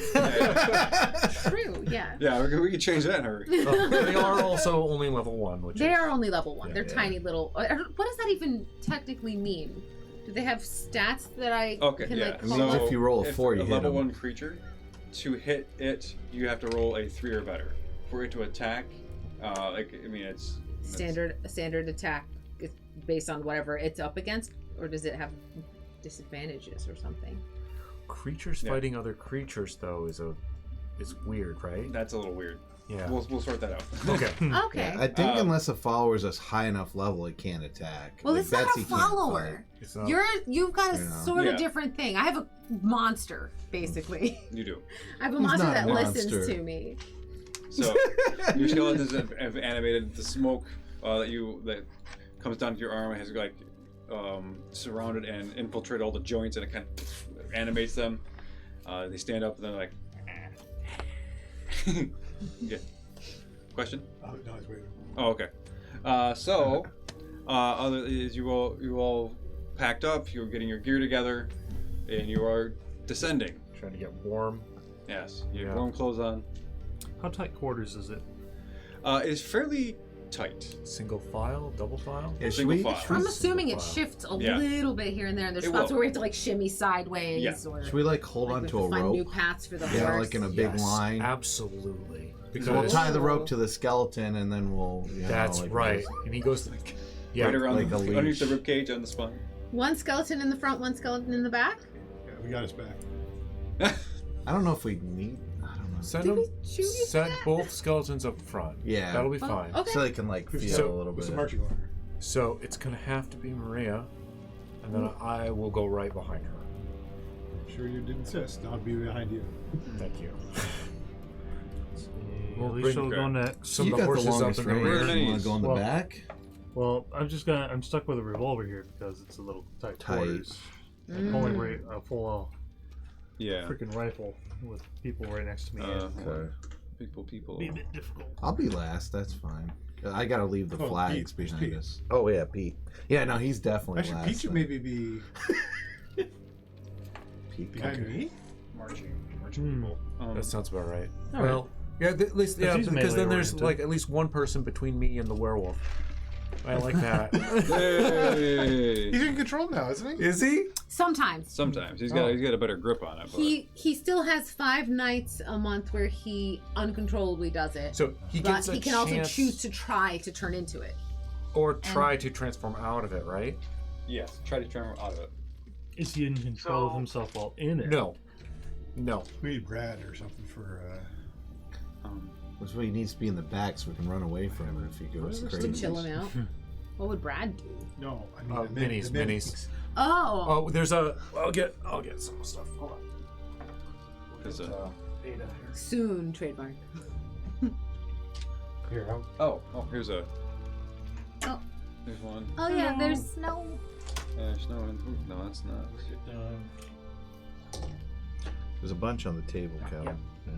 True. Yeah. Yeah, we can change that in a hurry. They are also only level 1, which They is, are only level 1. Yeah, They're tiny little. What does that even technically mean? Do they have stats that I can like call So up? if you roll a 4, you a hit level them. 1 creature, to hit it, you have to roll a 3 or better. For it to attack, it's Standard attack is based on whatever it's up against, or does it have disadvantages or something? creatures fighting other creatures though is weird, right? That's a little weird. Yeah. We'll sort that out. Okay. Okay. I think unless a follower is high enough level, it can't attack. Well, Like, it's not Betsy a can't follower. It's not, You've got a sort of Yeah. different thing. I have a monster, basically. You do. I have a He's monster not a that listens monster. to me. So your skeletons have animated the smoke that comes down to your arm has like surrounded and infiltrated all the joints, and it kind of animates them. They stand up and they're like. Yeah. Question? Oh, no, it's waiting. Oh, okay. Other is you all packed up. You're getting your gear together, and you are descending. trying to get warm. Yes, you have Yeah. warm clothes on. How tight quarters is it? It is fairly tight. Single file, double file. Yeah, should Single we, file. should we- I'm assuming it Wow. shifts a Yeah. little bit here and there. And there's It spots will. where we have to like shimmy sideways, Yeah. or should we like hold like, on we to have a find new rope? paths for the Yeah, horse. like in a big Yes, line. Absolutely. So we'll Because tie the rope to the skeleton, and then we'll. that's like, right. And he goes yeah. Right around like a underneath the leash. rib cage on the spine. One skeleton in the front, one skeleton in the back. Yeah, we got his back. I don't know if we need. I don't know. Send Did them. we shoot you Set for that? both skeletons up front. Yeah. That'll be Oh, fine. okay. So they can like feel So- a little Who's bit. the marching order? So it's gonna have to be Maria, and then I will go right behind her. I'm sure you did insist. I'll be behind you. Thank you. Well, We'll Alicia bring- will go next. Some You of the got the horses up longest in the range. rear. rear. You want to go in the Well, back? Well, I'm stuck with a revolver here because it's a little tight quarters. Mm. Only a full Yeah. freaking rifle with people right next to me. Okay. People. Be a bit difficult. I'll be last. That's fine. I gotta leave the Oh, flags Pete, behind Pete. us. Oh yeah, Pete. Yeah, no, he's definitely Actually, last. Pete should then. maybe be Pete. behind Okay. me. Marching Hmm. people. That sounds about right. All Well, yeah, at least Because he's because then melee there's oriented. like at least one person between me and the werewolf. I like that. Hey. He's in control now, isn't he? Is he? Sometimes. Sometimes he's got a better grip on it. But... He still has 5 nights a month where he uncontrollably does it. So he but gets a he can chance also choose to try to turn into it. or try to transform out of it, right? Yes, try to transform out of it. Is he in control of himself while in it? No. We need Brad or something for. That's why he needs to be in the back so we can run away from him if he goes To crazy. chill him out. What would Brad do? No, I mean the Minis. Oh. Oh, there's a. I'll get some stuff. Hold on. There's a- Ada here. Soon, trademark. Here, here's a. Oh. There's one. Oh yeah, there's snow. There's no one. No, that's not. There's a bunch on the table, Cal. Yeah.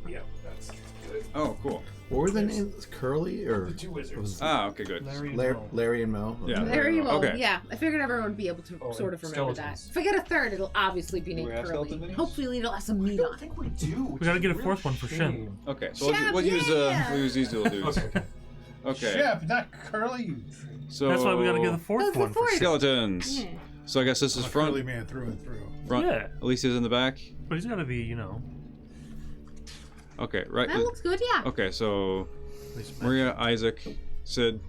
Yeah, that's good. Oh, cool. What were the names? Curly or The two wizards. Ah, okay, good. Larry and Mel? Yeah. There you go. Okay. Yeah, I figured everyone would be able to Oh, sort of and remember skeletons. that. If I get a third, it'll obviously be Do we named have Curly. skeleton minis? Hopefully, it'll have some meat on it. we do. We gotta get a fourth one for Shem. Okay, so Shep, we'll use yeah! these little dudes. Okay. Okay. Chef, not Curly. So That's why we gotta get the fourth That's the one. fourth. skeletons. Yeah. So I guess this is I'm a front. Curly man through and through. Front. Yeah. Alicia's in the back. But he's gotta be, you know. Okay, right. That looks good, yeah. Okay, so at least Maria, Isaac, Sid,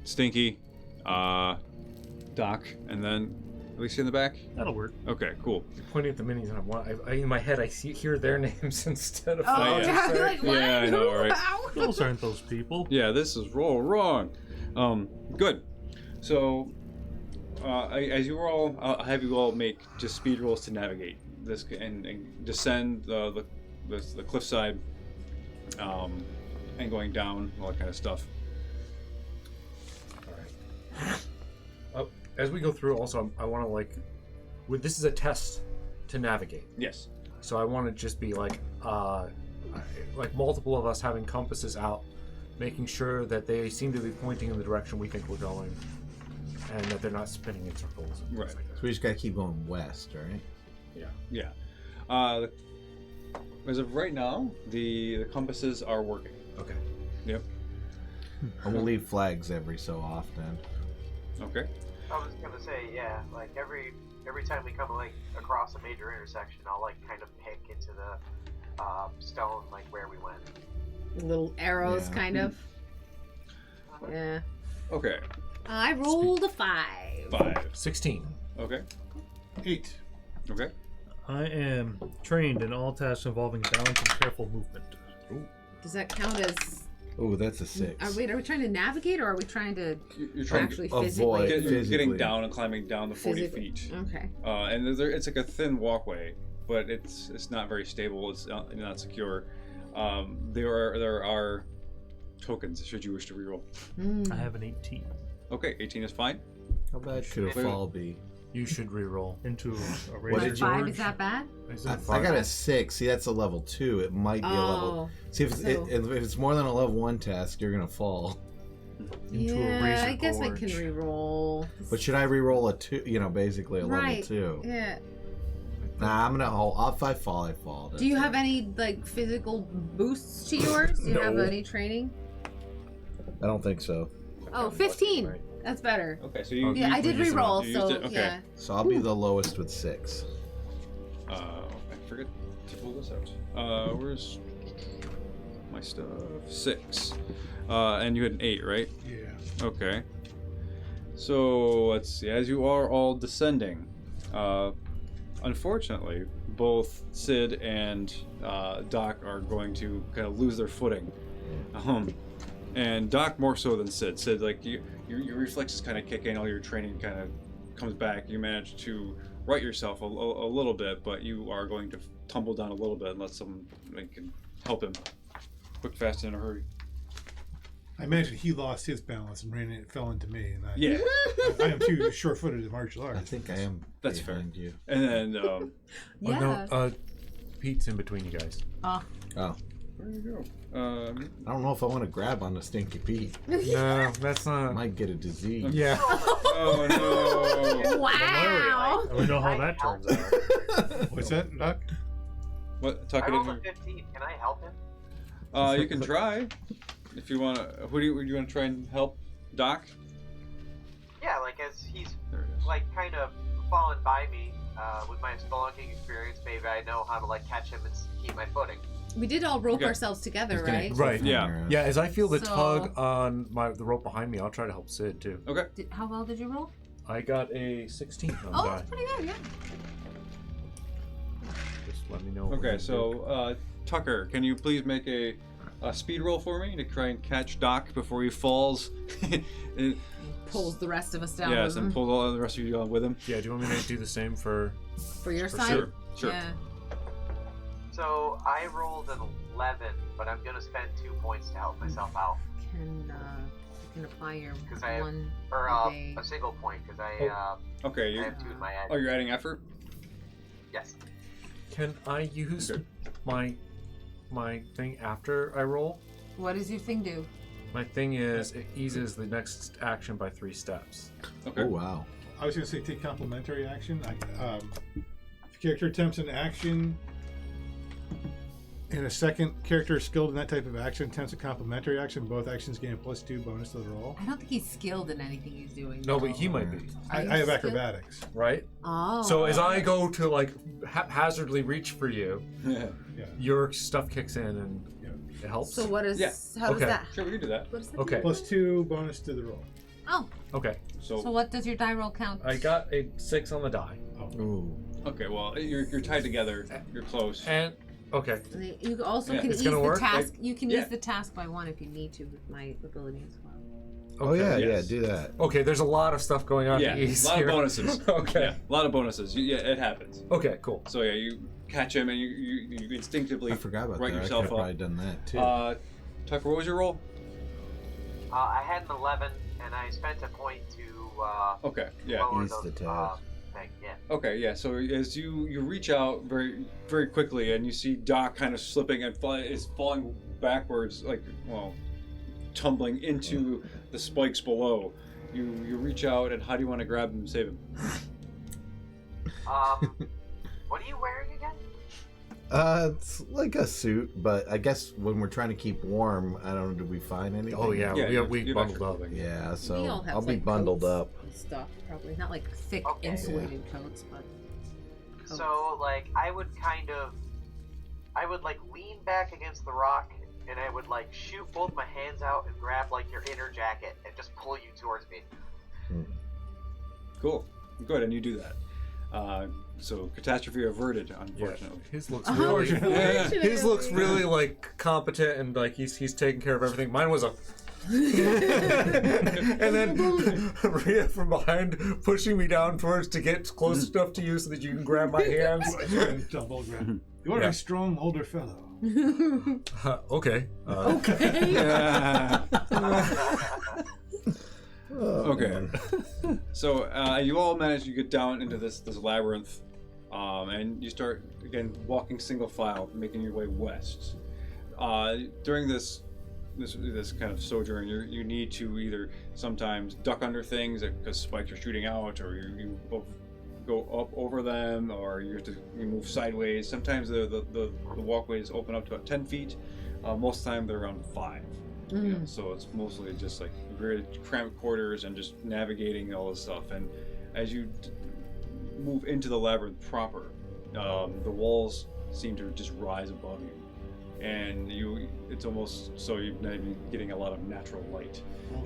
Stinky, Doc, and then Alicia in the back. That'll work. Okay, cool. You're pointing at the minis, and I in my head, I hear their names instead of. Oh, yeah. yeah. Like, what? Yeah, I know, right? How? Those aren't those people. Yeah, this is all wrong. Good. So, as you all, I'll have you all make just speed rolls to navigate this and descend the cliffside, and going down, all that kind of stuff. All right. As we go through, also, I want to this is a test to navigate. Yes. So I want to just be like multiple of us having compasses out, making sure that they seem to be pointing in the direction we think we're going, and that they're not spinning in circles. And things Right. like that. So we just gotta keep going west, right? Yeah. As of right now, the compasses are working. Okay. Yep. And we'll leave flags every so often. Okay. I was gonna say, yeah, like every time we come across a major intersection, I'll kind of pick into the stone where we went. Little arrows, Yeah. kind of. Yeah. Okay. I rolled a 5. 5. 16. Okay. 8. Okay. I am trained in all tasks involving balance and careful movement. Does that count as? Oh, that's a 6. Are we trying to navigate, or are we trying to You're trying actually avoid physically? it. you're getting physically. down and climbing down the 40 Physically. feet. Okay. And it's like a thin walkway, but it's not very stable. It's not secure. There are tokens should you wish to reroll. I have an 18 Okay, 18 is fine. How bad could a Wait. fall be? You should re-roll. into a What razor did Like you- 5 is that bad? I got a 6. See, that's a level 2. It might be a level. Oh. See, if So- if it's more than a level 1 task, you're gonna fall. into a Yeah, razor I guess gorge. I can re-roll. But should I re-roll a 2? Basically a Right. level 2. Yeah. Nah, I'm gonna hold. If I fall, I fall. Do you That's have it. any boosts to yours? Do you have No. any training? I don't think so. Oh, 15. That's better. Okay, so you. Yeah, I did used it. re-roll, You used so it? Okay. yeah. So I'll be the lowest with 6. I forget to pull this out. Where's my stuff? 6. And you had an 8, right? Yeah. Okay. So let's see. As you are all descending, unfortunately, both Sid and Doc are going to kind of lose their footing. And Doc more so than Sid. Sid, your reflexes kind of kick in, all your training kind of comes back. You manage to right yourself a little bit, but you are going to tumble down a little bit unless someone can help him. Quick, fast, and in a hurry. I imagine he lost his balance and fell into me. And Yeah. I am too short-footed in martial I arts. think I am. That's fair. behind you. And then Yeah. Oh, no, Pete's in between you guys. Oh, There you go. I don't know if I want to grab on the Stinky Pete. No, that's I not. might get a disease. Yeah. Oh no! Wow. We know how that turns out. What's that, Doc? What? Tuck I it rolled in a 15. Can I help him? here. You can try if you want to. Who do you want to try and help, Doc? Yeah, like as he's There it is. like kind of fallen by me with my spelunking experience, maybe I know how to like catch him and keep my footing. We did all rope Okay. ourselves together, right? Right. Yeah. Yeah, as I feel the So- tug on the rope behind me, I'll try to help Sid too. Okay. How well did you roll? I got a 16 on Oh, die. that's pretty good, yeah. Just let me know. what Okay. you So, Tucker, can you please make a speed roll for me to try and catch Doc before he falls? And- Pulls the rest of us down. yes, with and him. pull all the rest of you with him. do. Yeah. Do you want me to do the same for? For your for side? Sure. Sure. Yeah. So I rolled an 11, but I'm gonna spend 2 points to help myself out, You can apply your 'Cause I have- one or a day. a single point because I Okay. I You. have 2 in my head. Oh, you're adding effort. Yes. Can I use Okay. my thing after I roll? What does your thing do? My thing is it eases the next action by 3 steps. Okay. Oh, wow. I was going to say take complementary action. If character attempts an action and a second character skilled in that type of action attempts a complementary action, both actions gain a +2 bonus to the roll. I don't think he's skilled in anything he's doing. No, but he might be, Are you I have skilled? acrobatics. right? Oh. So as I go to like haphazardly reach for you, Yeah. Yeah. your stuff kicks in and Yeah. it helps. So what is? Yeah. How does Okay. that? Sure, we can do that. What does that Okay. do? +2 bonus to the roll. Oh. Okay. So. So what does your die roll count? I got a 6 on the die. Ooh. Okay. Well, you're tied together. You're close. And okay. You also Yeah. can It's ease gonna the work? task. You can Yeah. ease the task by 1 if you need to with my ability as well. Oh, yeah, yes. yeah, do that. Okay, there's a lot of stuff going on. Yeah, to a ease lot here. of bonuses. Okay. Yeah, a lot of bonuses. Yeah, it happens. Okay, cool. So yeah, you catch him and you instinctively I forgot about right that. I could yourself have up. probably done that, too. Tucker, what was your roll? I had an 11, and I spent a point to Okay, yeah. lower Ease the the task. thing. Yeah. Okay, yeah. So as you reach out very very quickly and you see Doc kind of slipping and is falling backwards, like tumbling into the spikes below. You reach out and how do you want to grab him and save him? What are you wearing again? It's like a suit, but I guess when we're trying to keep warm, I don't know, did we find anything? Oh yeah, Yeah, we you bundled up. Yeah, We so all have, I'll be like, bundled coats up. and stuff, probably not like thick Okay. insulated coats, but. Coats. So like I would like lean back against the rock, and I would like shoot both my hands out and grab like your inner jacket and just pull you towards me. Cool. Go ahead and you do that. So catastrophe averted, Yeah, unfortunately. his looks Oh, really. Yeah. His looks really like competent and like he's taking care of everything. Mine was a. And then Rhea from behind pushing me down towards to get close enough to you so that you can grab my hands. Double grab. You are Yeah. a strong older fellow. Okay. Yeah. Oh, Okay. man. So you all manage to get down into this labyrinth, and you start again walking single file, making your way west. During this kind of sojourn, you need to either sometimes duck under things because spikes are shooting out, or you go up over them, or you have to move sideways. Sometimes the walkways open up to about 10 feet. Most of the time they're around 5. You know, so it's mostly just like very cramped quarters and just navigating all this stuff. And as you move into the labyrinth proper, the walls seem to just rise above you, and it's almost so you're not even getting a lot of natural light. Wow,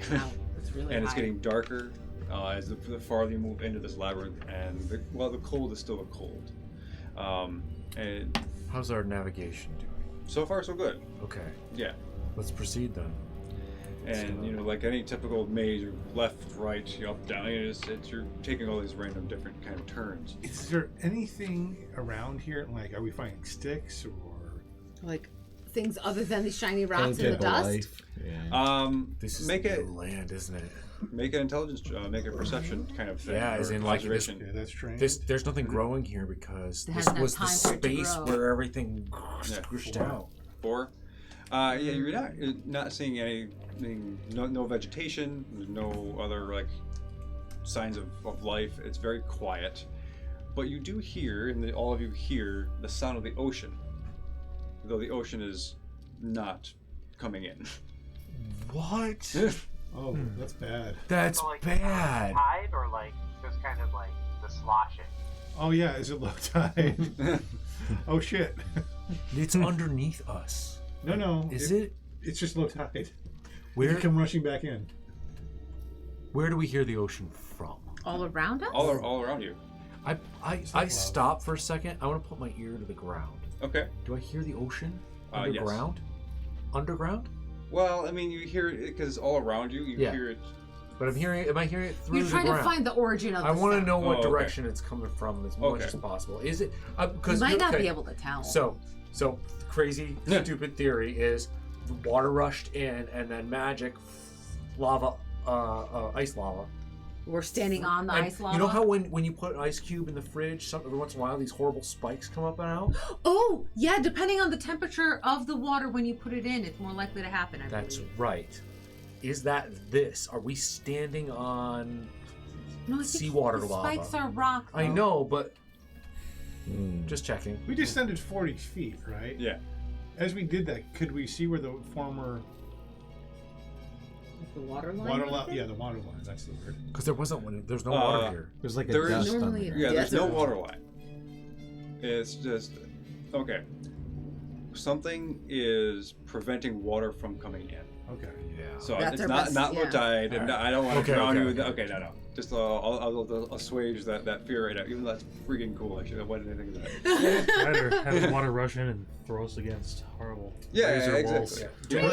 that's really And it's high. getting darker as the farther you move into this labyrinth, and the cold is still a cold. And How's our navigation doing? so far so good. Okay. Yeah. Let's proceed then. And like any typical maze, you're left, right, up, down. You're taking all these random different kind of turns. Is there anything around here? Like, are we finding sticks or? Like things other than the shiny rocks in the Painted dust. life. Yeah. This is Make the it new land, isn't it? make an intelligence, make a perception kind of thing. Yeah, as or in, like, this- observation. Yeah, that's strange. There's nothing growing here because It this hasn't had was the time for it to space grow. where everything Yeah. squished out. 4. Yeah, you're not seeing anything. No vegetation. There's no other like signs of life. It's very quiet. But you do hear, and all of you hear, the sound of the ocean. Though the ocean is not coming in. What? Oh, that's bad. That's So, like, bad. Tide or like just kind of like the sloshing. Oh yeah, is it low tide? Oh shit. It's underneath us. No. Is it? It's just low tide. Where? You come rushing back in. Where do we hear the ocean from? All around us? all around you. I stop for a second. I want to put my ear to the ground. Okay. Do I hear the ocean? Yes. Underground? Underground? Well, I mean, you hear it because it's all around you. You hear it. But am I hearing it through You're the trying ground? to find the origin of I the want to sound. know what Oh, okay. direction it's coming from as much Okay. as possible. Is it? You Because might not be able to tell. So crazy, Yeah. stupid theory is the water rushed in, and then magic, lava, ice lava. We're standing on the And ice lava. You know how when you put an ice cube in the fridge, every once in a while these horrible spikes come up and out? Oh, yeah, depending on the temperature of the water when you put it in, it's more likely to happen. I That's believe. right. Is that this? Are we standing on No, I think seawater the lava? spikes are rock. I though. know, but just checking. We descended 40 feet, right? Yeah. As we did that, could we see where the former The water line. water right line? there? Yeah, the water line. That's the word. Because there wasn't one. There's no water here. There's like a There is dust on normally there. Yeah, there's no Desert. water line. It's just okay. Something is preventing water from coming in. Okay. Yeah. So That's it's our not best- not low yeah. tide, and I don't want to Okay, drown okay, you. With okay. Okay, no. Just I'll assuage that fear right now. Even though that's freaking cool. Actually, why didn't I think of that? Either have the water rush in and throw us against horrible razor walls. exactly. Am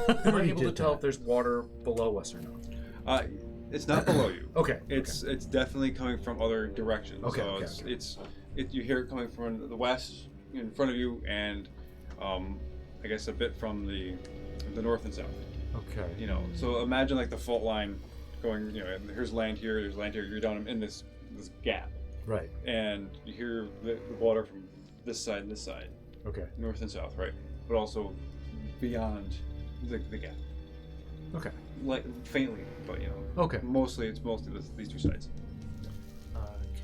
I Already able to did tell that. if there's water below us or not? It's not below you. Okay. It's definitely coming from other directions. Okay, So okay, it's you hear it coming from the west in front of you, and I guess a bit from the north and south. Okay. You know, so imagine like the fault line going. You know, here's land here, there's land here. You're down in this gap, Right. and you hear the water from this side and this side, Okay. north and south, right? But also beyond the gap, Okay. like faintly, but you know. Okay. It's mostly these two sides.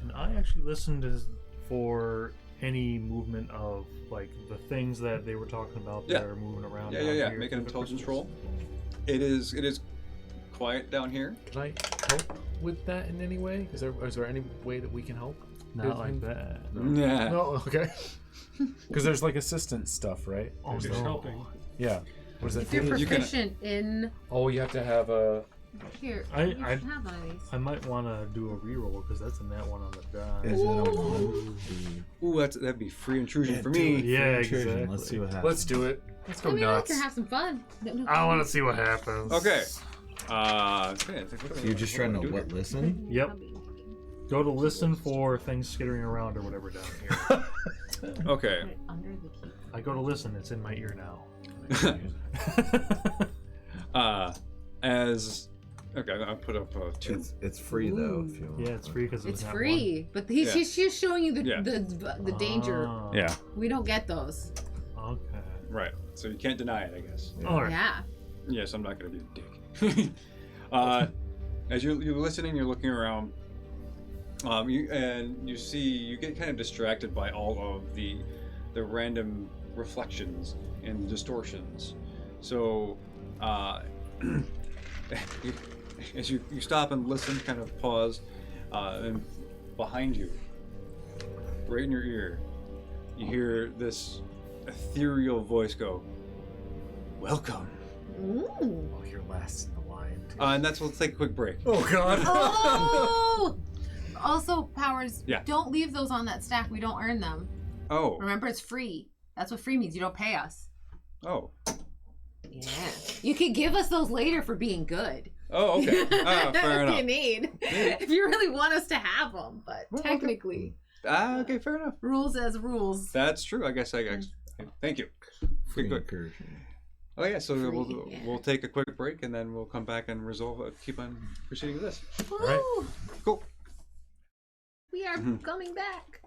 Can I actually listen to for any movement of like the things that they were talking about that Yeah. are moving around? Yeah, down yeah. here Make an through the intelligence crystals? roll. It is quiet down here. Can I help with that in any way? Is there any way that we can help? Not like that. Yeah. No. Okay. Because there's like assistant stuff, right? Oh, There's It's no. helping. Yeah. What is that? If you're You can- proficient in Oh, you have to have a. here, I- you I- should have one of these. I might want to do a reroll because that's a net one on the die. Is it a Ooh. 1? Ooh, that'd be free intrusion Yeah, for do me. it. Yeah, Intrusion. exactly. Let's see what happens. Let's do it. Let's go I mean, nuts. I can have some fun. No, I want to see what happens. Okay. Okay. So you're just trying to what? Listen? Yep. Go to listen for things skittering around or whatever down here. Okay. Put it under the key. I go to listen. It's in my ear now. Okay, I'll put up 2. It's free though if you want. Yeah, it's free because It's free, but he's Yeah. just showing you the Yeah. the danger. Ah, Yeah. We don't get those. Okay. Right. So you can't deny it, I guess. All right. Yeah. Yes, I'm not gonna be a dick. As you're listening, you're looking around. You get kind of distracted by all of the random reflections and distortions. So, as you stop and listen, kind of pause, and behind you, right in your ear, you hear this ethereal voice go, "Welcome." Ooh. Oh, you're last in the line. Too. And let's take a quick break. Oh God. Oh. Also, Powers. Yeah. Don't leave those on that stack. We don't earn them. Oh, Remember, it's free. That's what free means. You don't pay us. oh, Yeah. You could give us those later for being good. oh, okay. Fair If you enough. need. If you really want us to have them, but Well, okay. technically, Okay, fair enough. rules as rules. That's true. I guess. Thank you. Free Good. incursion. Oh yeah. So Free, we'll yeah. we'll take a quick break and then we'll come back and resolve. Keep on proceeding with this. right. Woo! Cool. We are Mhm. coming back.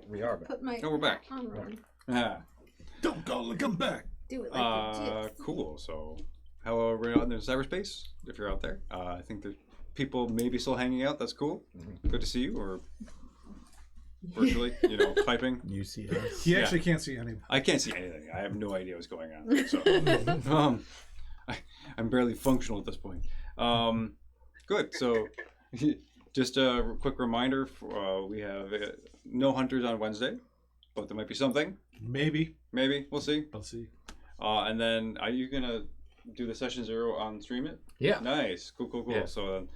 We are back. Put my Oh, we're back. on. Ah. Don't go look, I'm back. Do it like the gyps. Cool. So, how are we out in the cyberspace? If you're out there, I think there's people maybe still hanging out. That's cool. Good to see you, or virtually, typing. You see us. He actually can't see anything. I can't see anything. I have no idea what's going on. So, I'm barely functional at this point. Good. So, just a quick reminder: we have no hunters on Wednesday, but there might be something. Maybe. We'll see. I'll see. And then, are you gonna do the session 0 on stream it? Yeah. Nice. Cool. Yeah. So,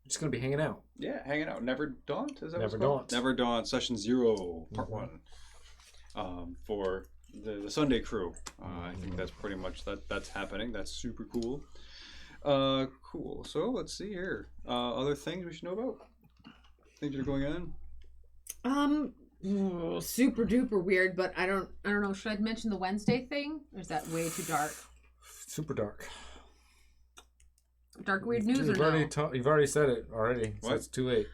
Just gonna be hanging out. yeah, hanging out. Never Daunt? Is that Never what it's called? Daunt. Never Daunt, session 0, part 1. For the Sunday crew. I think that's pretty much that's happening. That's super cool. Cool. So let's see here. Other things we should know about? Things that are going on? Super duper weird, but I don't know. Should I mention the Wednesday thing, or is that way too dark? Super dark. Dark weird news You've or already no? you've already said it already. So What? it's too late.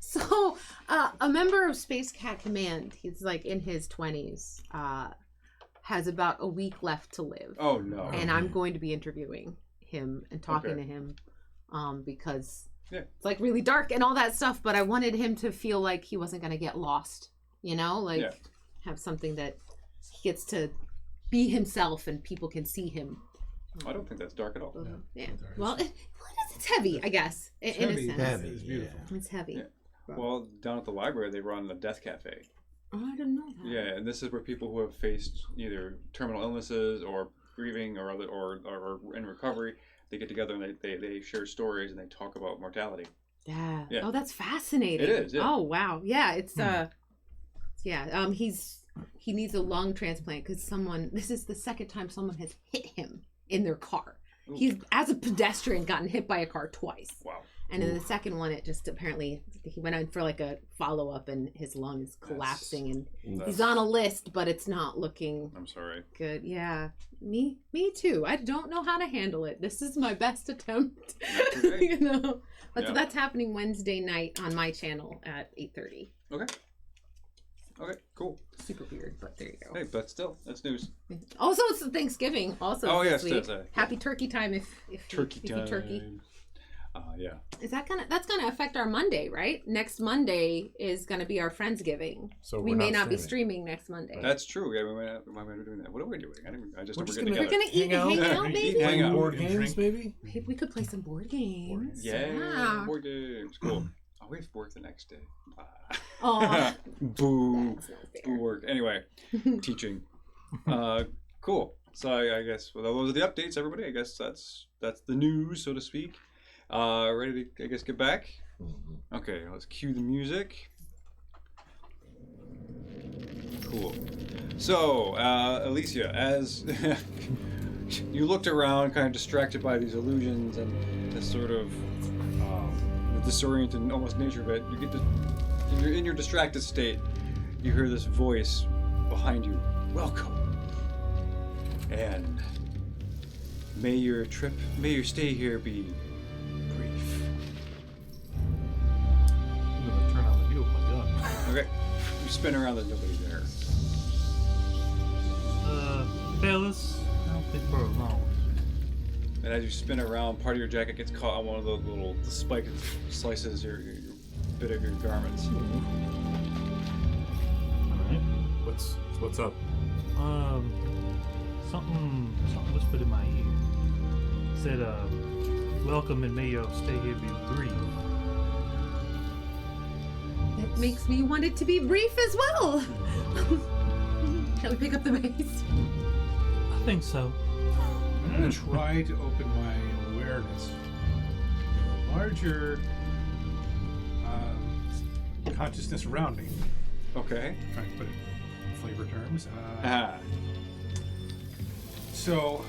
So a member of Space Cat Command, he's like in his 20s, has about a week left to live. Oh no. And I'm going to be interviewing him and talking Okay. to him because Yeah. it's like really dark and all that stuff, but I wanted him to feel like he wasn't going to get lost, like Yeah. have something that he gets to be himself and people can see him. I don't think that's dark at all. Yeah. Well, it's heavy, I guess, in heavy. a sense. Heavy, It's beautiful. It's heavy. Yeah. Well, down at the library, they run the Death Cafe. Oh, I didn't know that. Yeah, and this is where people who have faced either terminal illnesses or grieving or other or in recovery, they get together and they share stories and they talk about mortality. Yeah. Yeah. Oh, that's fascinating. It is, yeah. Oh, wow. Yeah, it's he needs a lung transplant because this is the second time someone has hit him in their car. Ooh. He's, as a pedestrian, gotten hit by a car twice. Wow. And in the second one, it just apparently, he went in for like a follow-up and his lung is collapsing and he's on a list, but it's not looking I'm sorry. good. Yeah. Me too. I don't know how to handle it. This is my best attempt. That's okay. But Yeah. so that's happening Wednesday night on my channel at 8:30. Okay, cool. Super weird, but there you go. Hey, but still, that's news. Also, it's Thanksgiving. Also, Oh, this yes, week. yes, Happy turkey time if Turkey you time. eat turkey. Yeah. Is that's gonna affect our Monday, right? Next Monday is gonna be our Friendsgiving. So we we're may not not be streaming. streaming next Monday. That's true. Yeah, why am I doing that? What are we doing? I just We're we're just getting gonna- We're together. gonna eat and hang out, Eat maybe. and hang out. Board and games, drink. maybe. Maybe we could play some board games. Yeah, board games. Cool. Oh, we have work the next day. Oh, Boo. that's not Boo fair. work. Anyway, teaching. Cool. So I guess those are the updates, everybody. I guess that's the news, so to speak. Ready to, I guess, get back? Okay, let's cue the music. Cool. So, Alicia, as you looked around, kind of distracted by these illusions and this sort of the disoriented, almost nature of it, you're in your distracted state. You hear this voice behind you. Welcome. And may your stay here be brief. I'm gonna turn on the heat with my gun. Okay. You spin around, there's nobody there. Fellas, I don't think we're alone. And as you spin around, part of your jacket gets caught on one of those little spike slices your bit of your garments. Alright. What's up? Something whispered in my ear. Said, welcome and may your stay here be brief. That makes me want it to be brief as well. Shall we pick up the pace? I think so. I'm going to try to open my awareness to a larger consciousness around me. Okay. Trying to put it in flavor terms. Ah. So,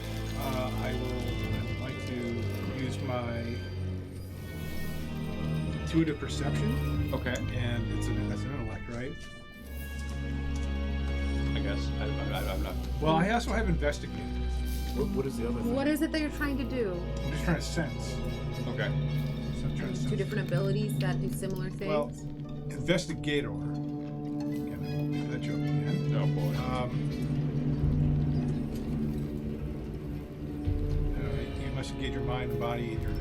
I would like to use my intuitive perception, Okay. and it's an intellect, right? I guess. I'm not. Well, I also have investigate. What is the other thing? What is it that you're trying to do? I'm just trying to sense. Okay. So I'm trying to sense. Two different abilities that do similar things? Well, investigator. You know, that joke again. No boy. You must engage your mind and body in your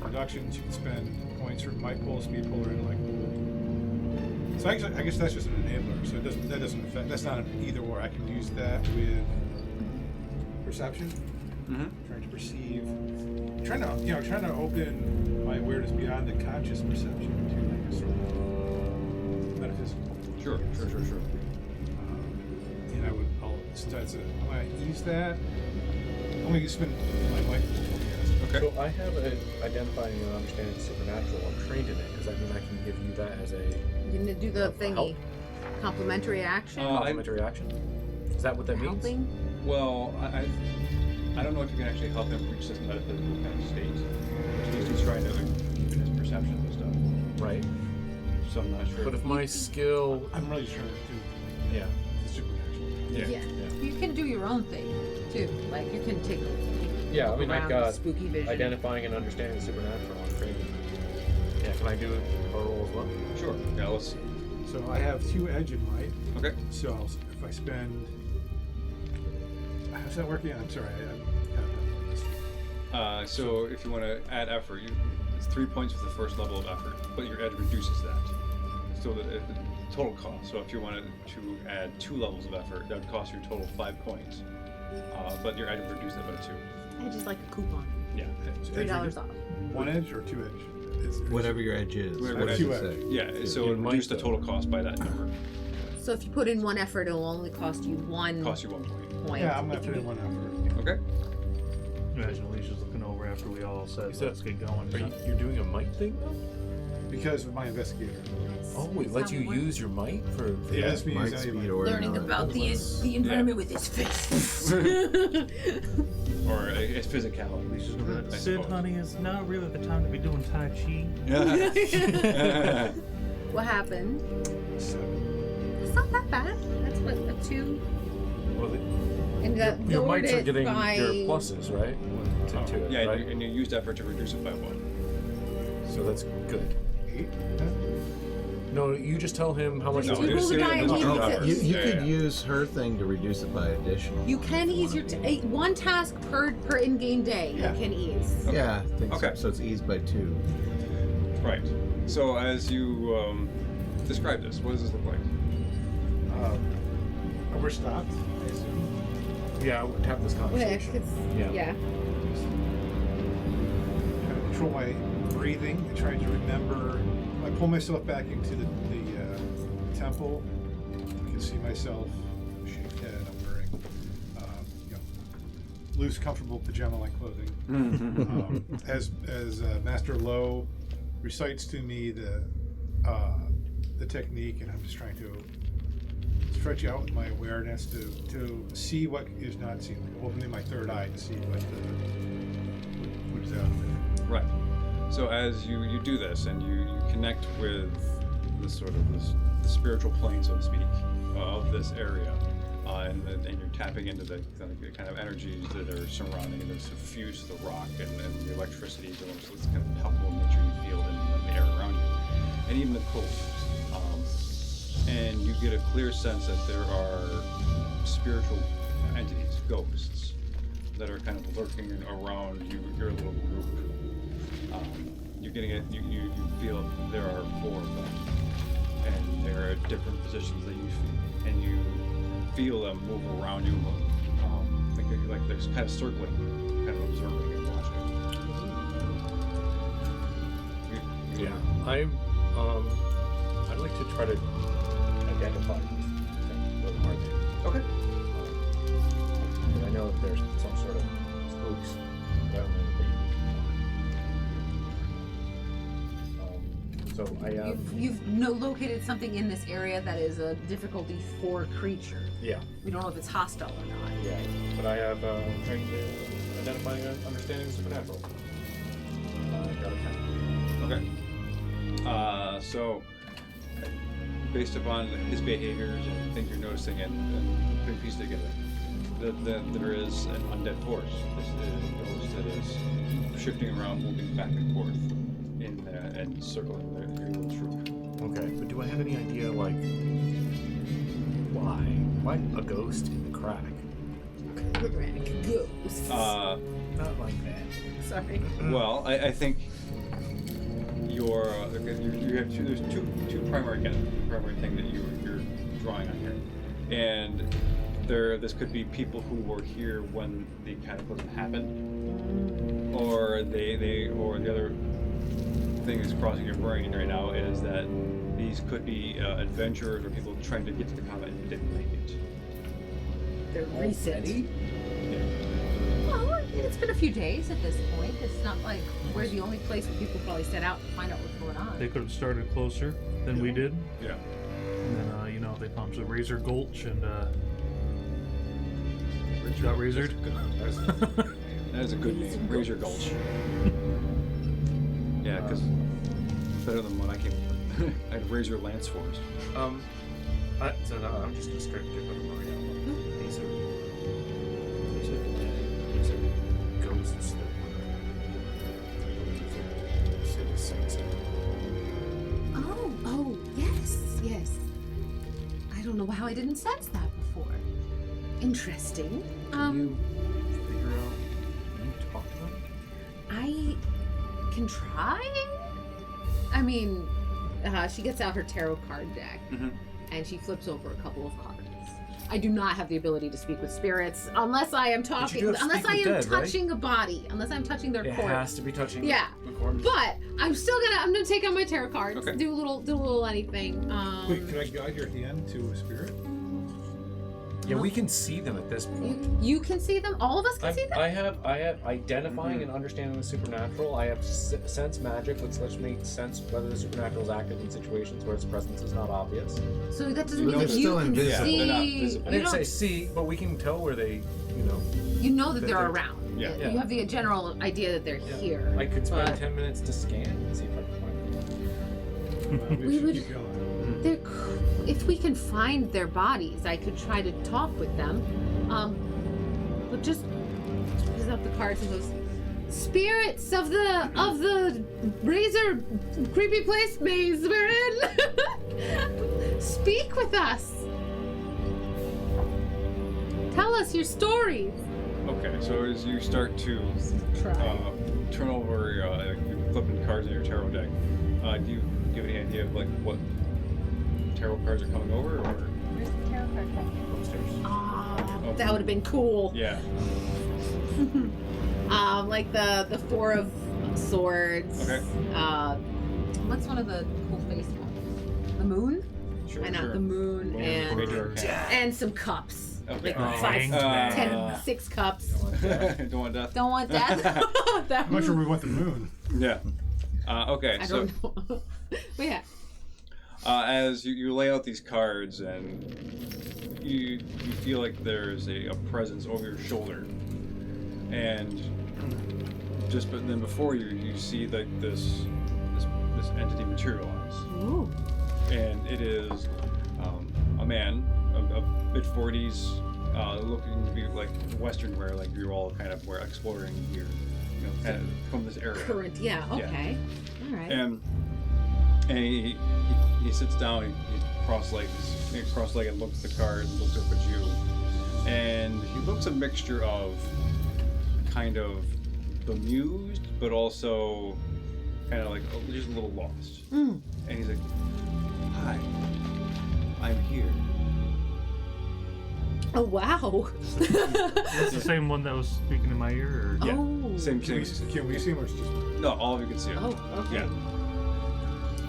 deductions. You can spend points for might pool, speed pool, or intellect pool. So I guess that's just an enabler. So that doesn't affect. That's not an either or. I can use that with perception. Trying to perceive. Trying to open my awareness beyond the conscious perception to like a sort of metaphysical. Sure. And I'm gonna use that. I'm gonna spend my might pool. Okay. So I have an identifying and understanding supernatural. I'm trained in it. Does that mean I can give you that as a You're gonna do the thingy. help? Complimentary action. Complimentary action? Is that what that means? Helping. Well, I don't know if you can actually help him reach this metaphysical kind of state. He's trying to deepen his perception and stuff. Right. So I'm not sure. But if my skill, I'm really trying to do yeah, the supernatural. Yeah. You can do your own thing too. Like you can take. yeah. I mean, I've around got spooky vision. identifying and understanding the supernatural. I'm trained. Yeah. Can I do a roll as well? Sure. Yeah, let's see. So I have 2 edge in might. Okay. So if I spend, how's that working? I'm sorry. So if you want to add effort, it's 3 points with the first level of effort, but your edge reduces that. So the total cost. So if you wanted to add 2 levels of effort, that would cost you a total of 5 points. But your edge would reduce that by 2. I just like a coupon. Yeah. $3 off. 1 edge or 2 edge? Whatever your edge is. Whatever what your does edge it is. say? Yeah. So it would reduce the total cost by that number. So if you put in 1 effort, it'll only cost you 1 Cost you 1 point. point. Yeah, I'm gonna put in 1 effort. Okay. Imagine Alicia's looking over after we all said, So- let's get going. You're doing a might thing though? Because of my investigator. Oh, it lets you use your might for Yeah, that? that's me Might, using speed, my- or Learning knowledge. about the environment with his face. Or it's physicality. Alicia's gonna be I like, Sid, suppose. honey, it's not really the time to be doing Tai Chi. Yeah. What happened? 7. It's not that bad. That's what a 2. Well, And that your lowered mights are it getting by your pluses, right? To it, Yeah, right? and you used effort to reduce it by 1. So that's good. 8. No, you just tell him how much. No, You roll the die and he no, needs it. You Yeah, could yeah. use her thing to reduce it by additional. You can ease your 1 task per in-game day. Yeah. You can ease. Yeah, I think Okay. so. So it's eased by 2. Right. So as you describe this, what does this look like? We're stopped, I assume. Yeah, we'll tap this conversation. Yeah. Yeah. Kind of control my breathing and trying to remember. I pull myself back into the temple. I can see myself shaved head. I'm wearing loose, comfortable pajama-like clothing. As Master Lowe recites to me the technique, and I'm just trying to stretch out my awareness to see what is not seen, like opening my third eye to see what is out there. Right. So as you do this and you connect with the spiritual plane, so to speak, of this area, and you're tapping into the kind of energies that are surrounding and that's fused to the rock and the electricity is almost this kind of palpable nature you feel in the air around you, and even the cold. And you get a clear sense that there are spiritual entities, ghosts, that are kind of lurking around your little group. You're getting it. You feel there are 4 of them, and they're at different positions that you feel, and you feel them move around you, like they're kind of circling, kind of observing and watching. Yeah. I'd like to try to identify what are they. Okay. But I know that there's some sort of spooks around the so I You've located something in this area that is a difficulty 4 creature. yeah. We don't know if it's hostile or not. Yeah, but I have trained in identifying and understanding the supernatural. I got a 10. Okay. So, based upon his behaviors and things you're noticing and putting pieces together, that there is an undead force. This is a ghost that is shifting around, moving back and forth and circling your little troop. Okay, but do I have any idea, like, Why? Why a ghost in the crack? Crack ghosts. Not like that. Sorry. Well, I think you have there's two primary thing that you're drawing on here, and this could be people who were here when the cataclysm happened, or the other thing that's crossing your brain right now is that these could be adventurers or people trying to get to the comet and didn't make it. They're recent. Yeah. Well, I mean, it's been a few days at this point. It's not like we're the only place where people probably set out to find out what's going on. They could have started closer than we did. Yeah. And then, they pumped the Razor Gulch and got razored. That is a good name, Razor Gulch. Yeah, because better than what I came up with. I had Razor Lance Forest. I'm just gonna start to get rid of Mario. These are ghosts that Oh, yes. I don't know how I didn't sense that before. Interesting. Can you figure out when you talk to them? I can try. I mean, she gets out her tarot card deck and she flips over a couple of cards. I do not have the ability to speak with spirits unless I am talking, unless I am touching a body, unless I'm touching their corpse. It has to be touching. Yeah, the corpse. but I'm gonna take out my tarot cards, Okay. do a little anything. Wait, can I guide your hand to a spirit? Yeah, we can see them at this point. You can see them. All of us can see them. I have identifying and understanding the supernatural. I have sense magic, which lets me sense whether the supernatural is active in situations where its presence is not obvious. So that doesn't You mean know that they're you still can invisible. see. They're not visible. I didn't say see, but we can tell where they, You know that that they're they're- around. Yeah. You have the general idea that they're here. I could spend but 10 minutes to scan and see if I can find them. We We should would- keep going. if we can find their bodies, I could try to talk with them. But just picks up the cards and goes, "Spirits of the razor creepy place maze we're in, speak with us. Tell us your stories." Okay, so as you start to turn over, you're flipping cards in your tarot deck, do you have any idea of like what tarot cards are coming over, or? Where's the tarot card? Upstairs. That would have been cool. Yeah. Like the Four of Swords. Okay. What's one of the cool face ones? The Moon? Sure. Why not sure. the Moon Major and Arcana. some cups. Okay. Like 5, Uh, 10, 6 cups. Don't want death. Don't want that. That I'm not sure we want the moon. Yeah. Okay. I So don't know. But yeah. as you lay out these cards and you feel like there's a presence over your shoulder, and but then before you see like this entity materialize, Ooh. and it is a man, a mid-40s, looking to be like Western wear, like you're all kind of exploring here, kind of from this area. Current. Yeah. Okay. All right. And he sits down, he's cross-legged, and looks at the card, and looks up at you, and he looks a mixture of kind of bemused, but also kind of like just a little lost. Mm. And he's like, "Hi, I'm here." Oh wow. That's the same one that was speaking in my ear? Or? Yeah. Oh. Same. Can we see him or it's just No, all of you can see him. Oh. Okay. Yeah.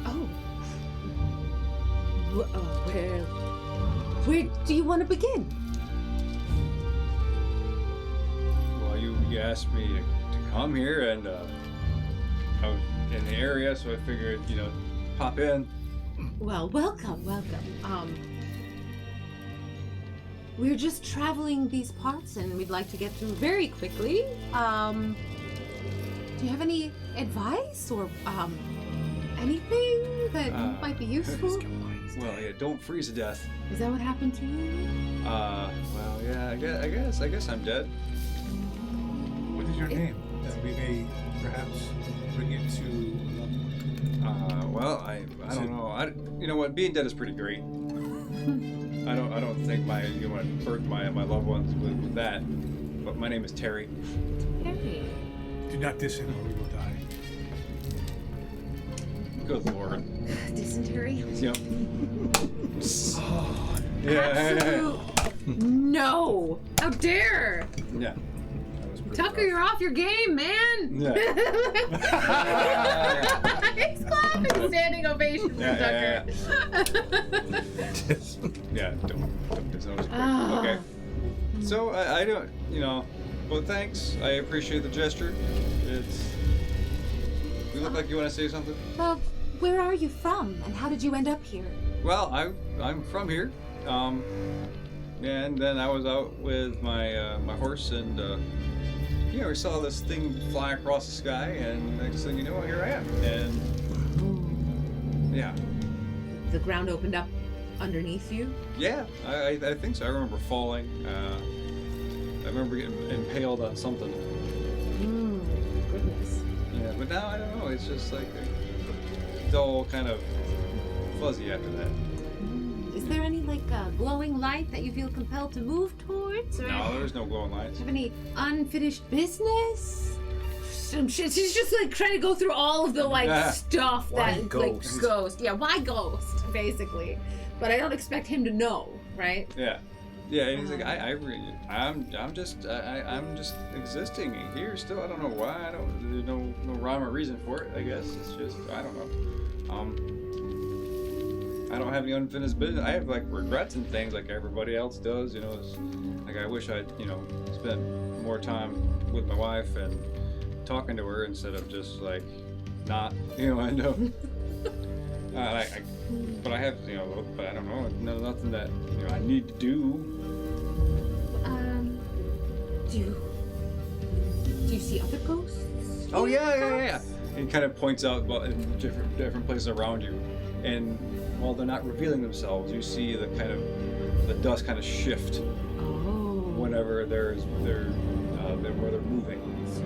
Oh. Where do you want to begin? Well, you asked me to come here, and I was in the area, so I figured, pop in. Well, welcome. We're just traveling these parts, and we'd like to get through very quickly. Do you have any advice or anything that might be useful? Well, yeah, don't freeze to death. Is that what happened to you? Well, yeah, I guess I'm dead. What is your name? That we may perhaps bring it to. Well, I don't know. You know what? Being dead is pretty great. I don't think you want to hurt my loved ones with that. But my name is Terry. Terry. Do not diss him or we will die. Good lord. Dysentery. Yep. Absolute no. How dare. Yeah. Tucker, you're off your game, man. Yeah. He's clapping, standing ovation for Tucker. Yeah, don't diss. That was great. Okay. So I don't, well, thanks. I appreciate the gesture. You look like you want to say something. Well, where are you from, and how did you end up here? Well, I'm from here, and then I was out with my my horse, and we saw this thing fly across the sky, and next thing you know, here I am, and yeah. The ground opened up underneath you. Yeah, I think so. I remember falling. I remember getting impaled on something. Goodness. Yeah, but now I don't know. It's just like it's all kind of fuzzy after that. Is there any glowing light that you feel compelled to move towards? Or No, there's no glowing lights. have any unfinished business? Some shit. She's just trying to go through all of the stuff Why that ghost? ghost. Yeah, why ghost basically? But I don't expect him to know, right? Yeah, yeah. And he's like, I'm just existing here still. I don't know why. There's no rhyme or reason for it. I guess it's just I don't know. I don't have any unfinished business. I have regrets and things like everybody else does. It's like I wish I'd spent more time with my wife and talking to her instead of just not. I know. But I have but I don't know. Nothing that I need to do. Do you see other ghosts? Oh yeah. He kind of points out in different places around you, and while they're not revealing themselves, you see the dust kind of shift. Oh. Whenever where they're moving. So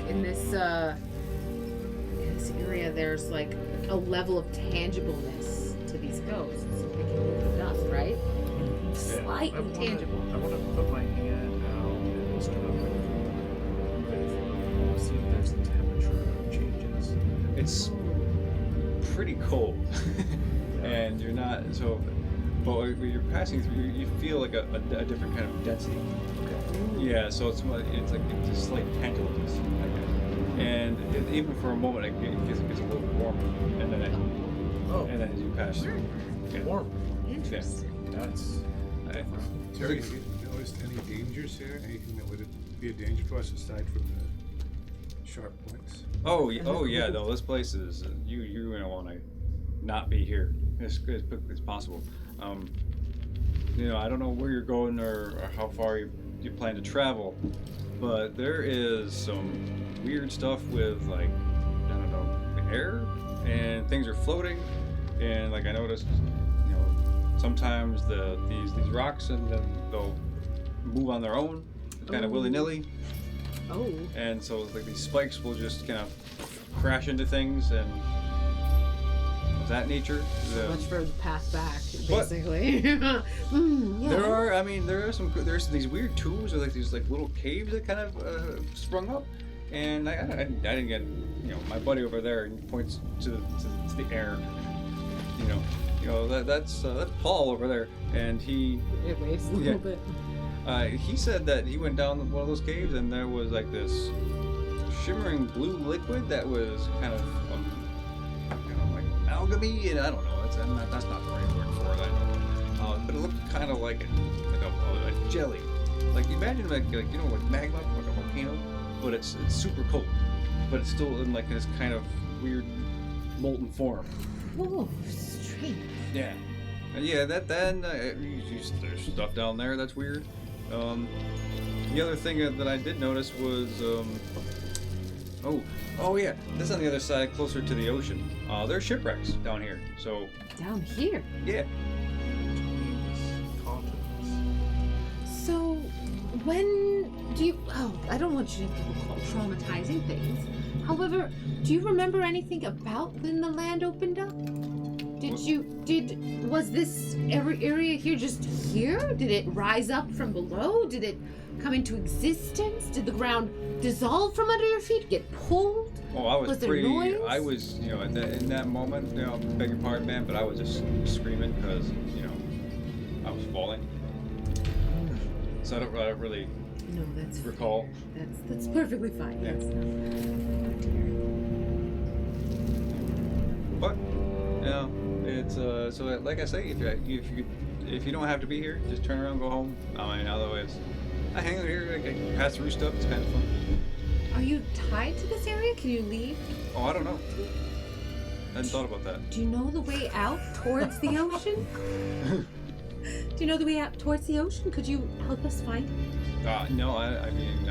in this area, there's a level of tangibleness to these ghosts. They can move the dust, right? Slightly tangible. I want to put my hand out and just kind of see if there's temperature changes. It's pretty cold, and you're not so. But when you're passing through, you feel like a different kind of density. Okay. Yeah, so it's a slight tangibleness, I guess. And even for a moment, it gets a little warmer, and then as you pass through, Warm. Interesting. That's. Terry, have you noticed any dangers here? Anything that would be a danger to us aside from the sharp points? Oh yeah, no, this place is you want to not be here as quickly as possible. I don't know where you're going or how far you plan to travel, but there is some weird stuff with I don't know, the air, and things are floating, and I noticed sometimes these rocks, and then they'll move on their own, kind of willy-nilly. Oh. And so these spikes will just kind of crash into things and of that nature. So much for the path back, basically. Yeah. There's these weird tubes or these little caves that kind of sprung up, and I didn't get my buddy over there, and he points to the air. That's Paul over there, and he. It waves a little bit. He said that he went down one of those caves, and there was this shimmering blue liquid that was kind of amalgamy, and I don't know. That's not the right word for it. I don't know. But it looked kind of like a jelly. Imagine magma, like a volcano, but it's super cold, but it's still in this kind of weird molten form. Oh, strange. Yeah. Yeah, there's stuff down there that's weird. The other thing that I did notice was, oh yeah, this is on the other side, closer to the ocean. There's shipwrecks down here, so. Down here? Yeah. So, when do you, I don't want you to call traumatizing things. However, do you remember anything about when the land opened up? Was this area here just here? Did it rise up from below? Did it come into existence? Did the ground dissolve from under your feet? Get pulled? Oh, I was there pretty. noise? I was, in that moment, beg your pardon, man, but I was just screaming because, I was falling. So I don't really No, that's recall. That's perfectly fine. Yeah. Yes. But, it's so like I say, if you don't have to be here, just turn around, and go home. I mean, otherwise, I hang out here, I can pass through stuff. It's kind of fun. Are you tied to this area? Can you leave? Oh, I don't know. I hadn't thought about that. Do you know the way out towards the ocean? Do you know the way out towards the ocean? Could you help us find it? No, I mean,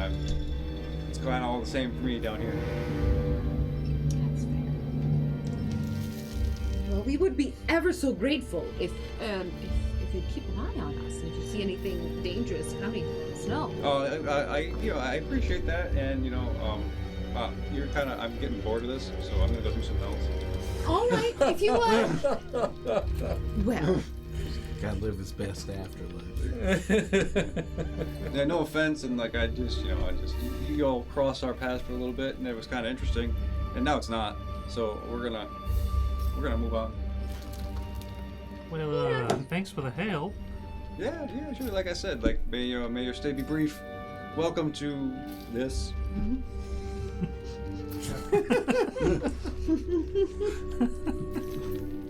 it's kind of all the same for me down here. That's fair. Well, we would be ever so grateful if you'd keep an eye on us. If you see anything dangerous coming, let us know. I appreciate that, and you're kind of. I'm getting bored of this, so I'm gonna go do something else. All right, if you well. Gotta live his best afterlife. Yeah, no offense, and like you all crossed our paths for a little bit, and it was kind of interesting, and now it's not. So we're gonna move on. Well, thanks for the hail. Yeah, sure. Like I said, like may your stay be brief. Welcome to this.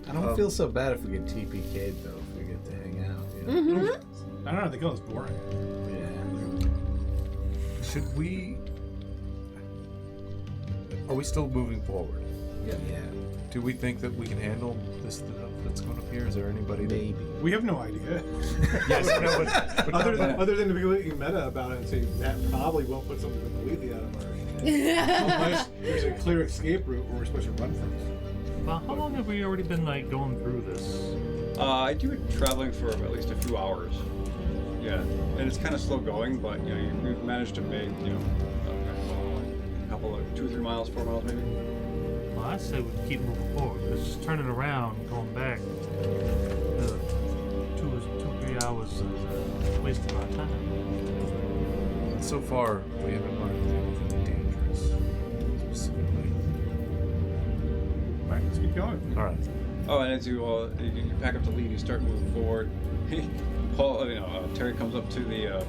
I don't feel so bad if we get TPK'd though. If we get to hang out. I don't know. I think it was boring. Yeah. Should we? Are we still moving forward? Yeah. Do we think that we can handle this stuff that's going up here? Is there anybody? Maybe. We have no idea. Yes, I know, but other than to be completely meta about it and say that probably won't put something completely out of our unless there's a clear escape route where we're supposed to run from it. Well, how long have we already been going through this? I do it traveling for at least a few hours. Yeah, and it's kind of slow going, but we've managed to make a couple of 2 or 3 miles, 4 miles maybe. Well, I say we keep moving forward. Because just turning around and going back 2-3 hours is a waste of our time. so far we haven't run into anything dangerous specifically. Right, let's keep going. All right. Oh, and as you pack up to leave, you start moving forward. Paul, Terry comes up to the.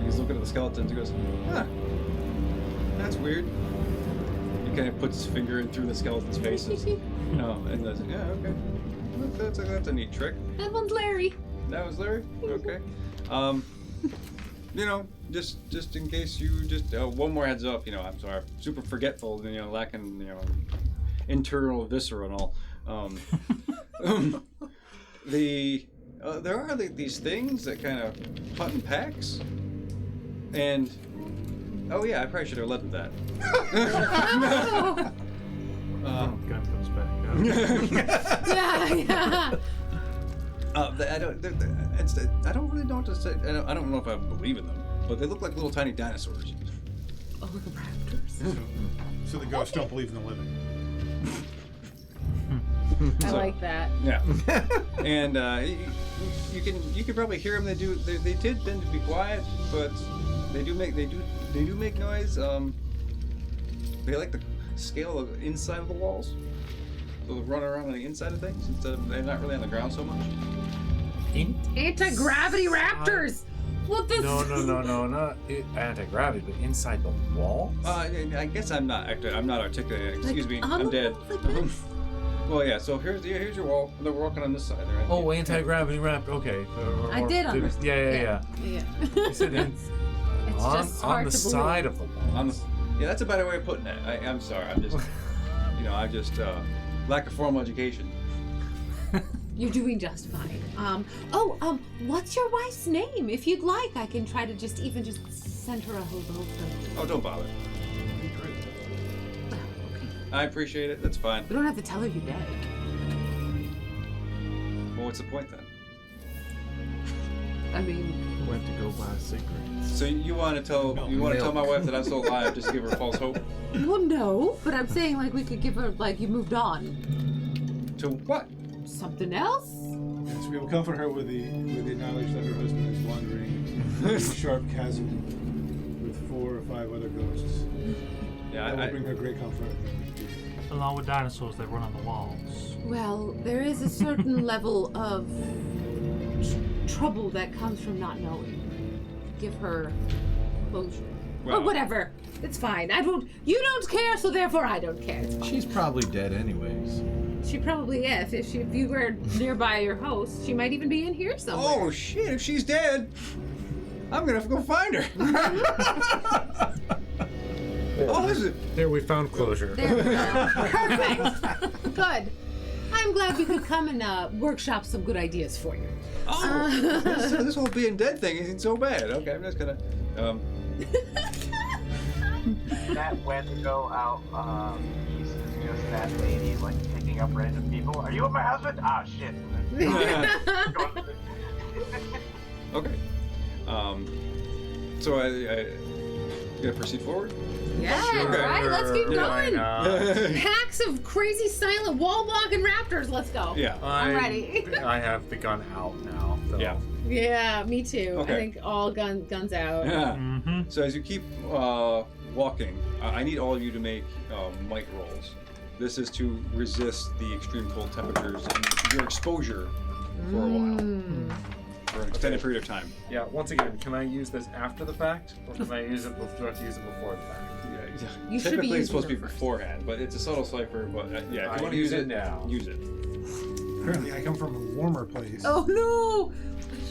He's looking at the skeletons. He goes, "Huh, that's weird." He kind of puts his finger in through the skeletons' faces. And goes, "Yeah, okay, that's a neat trick." That one's Larry. That was Larry. Okay. Just in case you one more heads up. I'm sorry, I'm super forgetful. Lacking internal viscera and all. There are these things that kind of hunt in packs, and oh yeah, I probably should have led with that. Gun comes back out. Yeah. I don't really know what to say. I don't know if I believe in them, but they look like little tiny dinosaurs. Oh, the raptors. So the ghosts don't believe in the living. I like that. Yeah, and you can probably hear them. They did tend to be quiet, but they do make noise. They like to scale the inside of the walls, so they run around on the inside of things instead of they're not really on the ground so much. Anti-gravity raptors. What the? No, not anti-gravity, but inside the wall. I guess I'm not articulating. Excuse me, I'm dead. Well, yeah. So here's your wall. They're working on this side, right? Oh, anti-gravity raptor. Okay. I did understand. Yeah. You said It's just on hard the to side believe. of the wall. Yeah, that's a better way of putting it. I'm sorry. I'm just, I just lack of formal education. You're doing just fine. What's your wife's name? If you'd like, I can try to just send her a hello from. Oh, don't bother. Well, okay. I appreciate it. That's fine. We don't have to tell her you're dead. Well, what's the point then? I mean, Went to go buy cigarettes. So you want to tell my wife that I'm still alive just to give her false hope? well, no, but I'm saying we could give her you moved on. To what? something else? Yes, we will comfort her with the knowledge that her husband is wandering in a sharp chasm with 4 or 5 other ghosts. Yeah, That will bring her great comfort. Along with dinosaurs that run on the walls. Well, there is a certain level of trouble that comes from not knowing. Give her closure. Well- Or whatever. It's fine. You don't care, so therefore I don't care. It's fine. She's probably dead anyways. She probably is. If you were nearby your host, she might even be in here somewhere. Oh shit! If she's dead, I'm gonna have to go find her. Oh, is it? There, we found closure. There we go. Perfect. Good. I'm glad we could come and workshop some good ideas for you. Oh, this whole being dead thing isn't so bad. Okay, I'm just gonna. That Wendigo out east is just that lady like picking up random people. Are you with my husband? Ah, shit. Okay. So I gonna proceed forward. Yeah, Sure. right. Let's keep Why going. not? Packs of crazy silent wall walking raptors. Let's go. Yeah. I'm ready. I have the gun out now. So. Yeah. Yeah, me too. Okay. I think all guns out. Yeah. Mm-hmm. So as you keep walking, I need all of you to make might rolls. This is to resist the extreme cold temperatures and your exposure for a while, for an extended period of time. Yeah. Once again, can I use this after the fact, or can I use it? Do I have to use it before the fact? Yeah, You should be typically it's using supposed to be them first. beforehand, but it's a subtle cipher. But yeah, if I you want to use use it now. use it. Apparently, I come from a warmer place Oh no!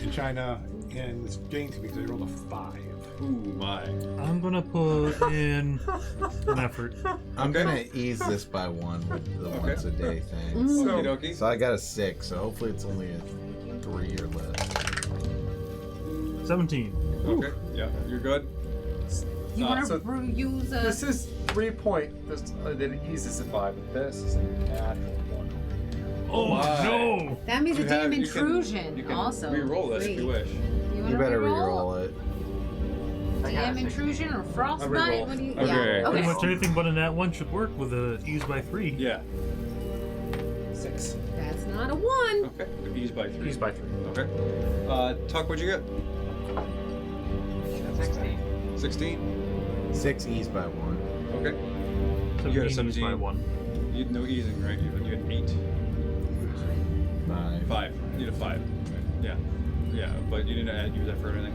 in China, and it's getting to me because I rolled a 5. Ooh my. I'm gonna put in an effort. I'm Okay. gonna ease this by 1 with the Okay. once a day thing. Mm. Okie dokie. So I got a 6, so hopefully it's only a 3 or less. 17. Okay. Yeah, you're good. You want so to use a? This is 3 point. This that it eases it by, but this is a natural 1. Oh my. no! That means a You have- damn you can- intrusion. You can also, re-roll this if Great. you wish. You, You wanna better re-roll? re-roll it. Damn intrusion or frostbite? re-roll. What do you? Okay. Yeah. Pretty Okay. much anything but a nat 1 should work with a ease by 3. Yeah. 6. That's not a 1. Okay. Ease by 3. Ease by 3. Okay. Tuck, what'd you get? 16. 16. 6 ease by 1. Okay. 17 You got a ease 17. by 1. You had no easing, right? You had 8. 5. 5. You had a 5. Yeah. Yeah, but you didn't use that for anything.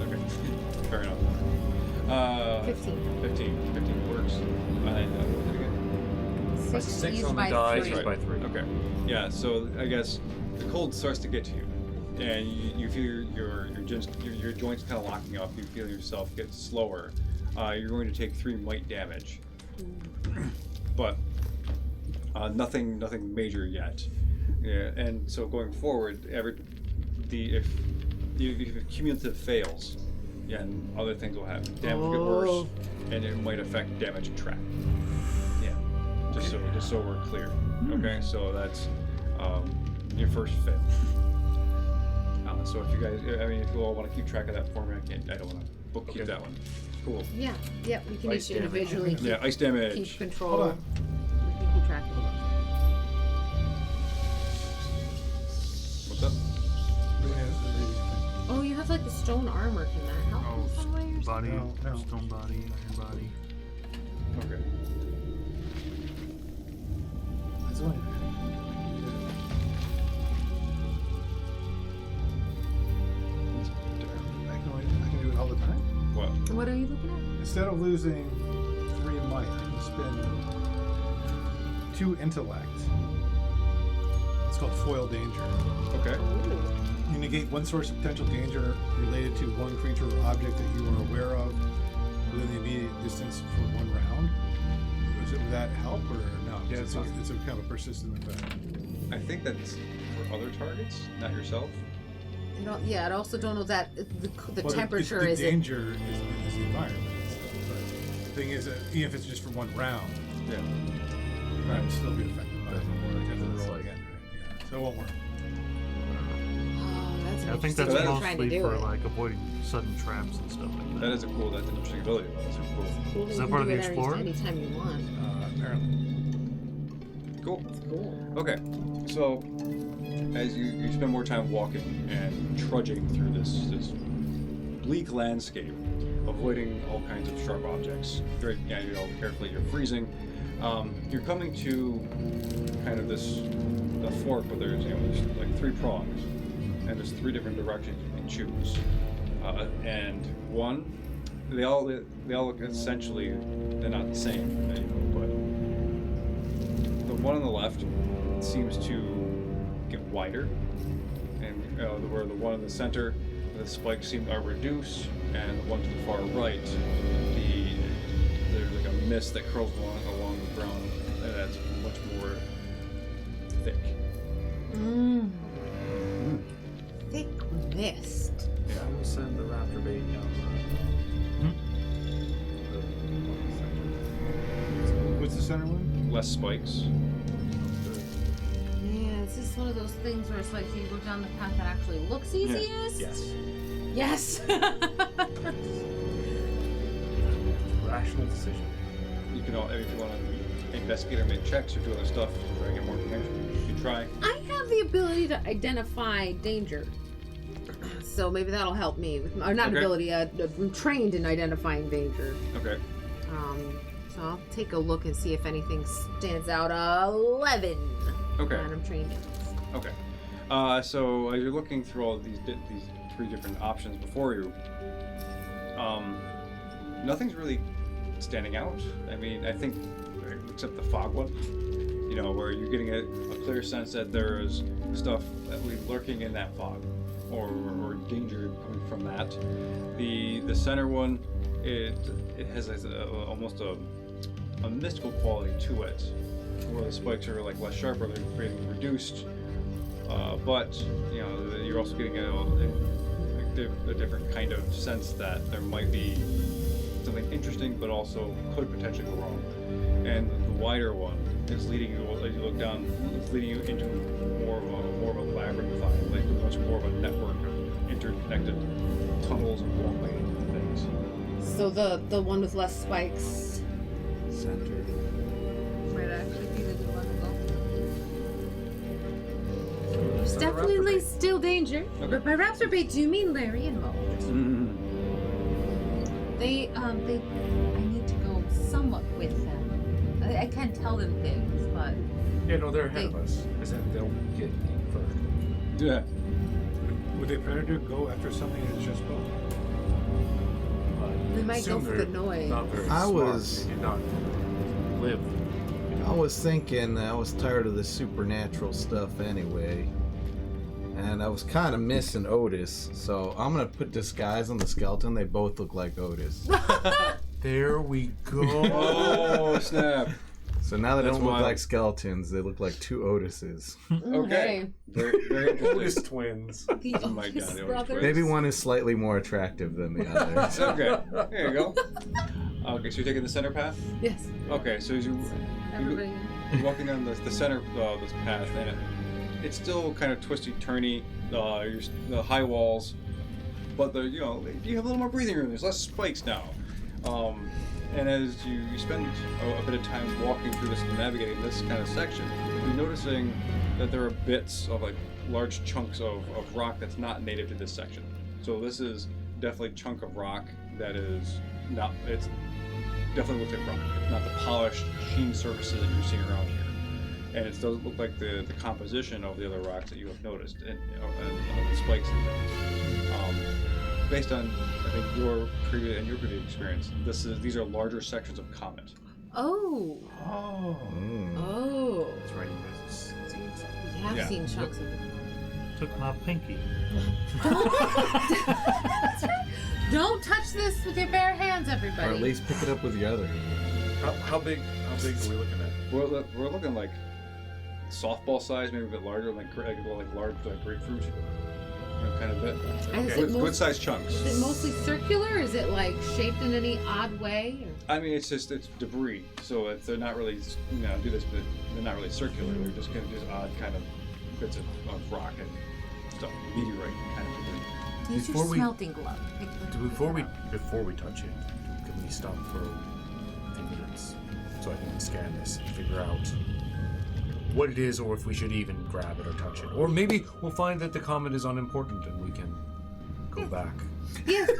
Okay. Fair enough. 15. 15 works. And what did you get? 6 ease on the by die, 3. ease by 3. Okay. Yeah, so I guess the cold starts to get to you. And you feel your joints kind of locking up. You feel yourself get slower. You're going to take 3 might damage. But nothing major yet. Yeah, and so going forward, if cumulative fails, yeah, and other things will happen. Damage will get worse, and it might affect damage and track. Yeah, just so we're clear. Okay, so that's your first fail. So if you guys, if you all want to keep track of that for me, I don't want to bookkeep that one. Cool. Yeah. Yep. We can Ice each damage. individually Yeah, ice damage. keep control. Hold on. We can keep track of it. What's up? Oh, you have like the stone armor. Can that help Oh, in some way or Body, No. stone body, iron body. Okay. That's only. I can do it all the time. What? something? What are you looking at? Instead of losing 3 might, I can spend 2 intellect. It's called foil danger. Okay. You negate 1 source of potential danger related to 1 creature or object that you are aware of within the immediate distance for 1 round. Would that help or no? Yeah, it's a kind of a persistent effect. I think that's for other targets, not yourself. You don't, yeah, I also don't know that the Well, temperature the is it. danger is the environment. But the thing is, even if it's just for 1 round, Yeah. it would still be affected by it. Doesn't work. Roll again, right? Yeah. So it won't work. Oh, that's I think interesting that's way of trying to mostly do for it. like avoiding sudden traps and stuff like that. That's an interesting ability. That's super cool. Cool Is you that can part of do the it Explorer? anytime you want. Apparently. Cool. Cool. Okay, so as you spend more time walking and trudging through this bleak landscape, avoiding all kinds of sharp objects, very carefully, you're freezing. You're coming to kind of a fork where there's like 3 prongs, and there's 3 different directions you can choose. And one, they all look essentially, they're not the same, but the one on the left seems to get wider, and where the one in the center, the spikes are reduced, and the one to the far right, there's like a mist that curls along the ground, and that's much more thick. Thick mist. Yeah, I will send the raptor bait down. What's the center one? Less spikes. Yeah, is this one of those things where it's like you go down the path that actually looks easiest? Yes. Yes. Rational decision. You can if you want to investigate or make checks or do other stuff to try to get more information, you can try. I have the ability to identify danger. So maybe that'll help me with or not Okay. ability. I'm trained in identifying danger. Okay. So I'll take a look and see if anything stands out. 11. Okay. And I'm trained in. Okay. So as you're looking through all these 3 different options before you, nothing's really standing out. I mean, I think except the fog one, where you're getting a clear sense that there is stuff that will be lurking in that fog, or danger coming from that. The center one, it has almost a mystical quality to it, where the spikes are like less sharp or they're being reduced. But you're also getting a different kind of sense that there might be something interesting, but also could potentially go wrong. And the wider one is leading you, as you look down, it's leading you into more of a labyrinth, like much more of a network of interconnected tunnels and walkways and things. So the one with less spikes. Center. Might actually be the good one to go. So There's send a definitely raptor bait. still danger. Okay. But by raptor bait, do you mean Larry and Mo? I need to go somewhat with them. I can't tell them things, but Yeah, no, they're ahead of us. I said they'll get eaten first. Yeah. Would they better to go after something that's just built? they might go Assume for the they're noise. Not very I smart. was- They did not live. I was thinking I was tired of the supernatural stuff anyway. And I was kind of missing Otis, so I'm going to put disguise on the skeleton. They both look like Otis. There we go. Oh snap! So now they That's don't look wild. like skeletons. They look like 2 Otises. Okay. Very, very interesting. Otis twins. The Oh my Otis God, the Otis brothers. brothers. Maybe one is slightly more attractive than the other. Okay. There you go. Okay, so you're taking the center path. Yes. Okay, so as you're Everybody. walking down the center of this path, and it's still kind of twisty, turny. The high walls, but you have a little more breathing room. There's less spikes now. And as you spend a bit of time walking through this and navigating this kind of section, you're noticing that there are bits of like large chunks of rock that's not native to this section. So this is definitely a chunk of rock that is not, it's definitely looks like rock. It's not the polished, sheen surfaces that you're seeing around here. And it doesn't look like the composition of the other rocks that you have noticed, and the spikes and things. Based on, I think, your previous experience, these are larger sections of comet. Oh. Oh. Oh. That's right, you guys have seen something. We have Yeah. seen chunks of it. Took my pinky. Don't touch this with your bare hands, everybody. Or at least pick it up with your other hand. How big are we looking at? We're looking like softball size, maybe a bit larger, like large grapefruit, kind of bit. And is it Good sized chunks. Is it mostly circular? Or is it like shaped in any odd way? Or? I mean, it's debris, so they're not really do this, but they're not really circular. They're just kind of odd kind of bits of rock and stuff, meteorite kind of debris. Use your Before we- smelting glove. Before we touch it, can we stop for a few minutes so I can scan this and figure out what it is, or if we should even grab it or touch it. Or maybe we'll find that the comet is unimportant and we can go back. Yes.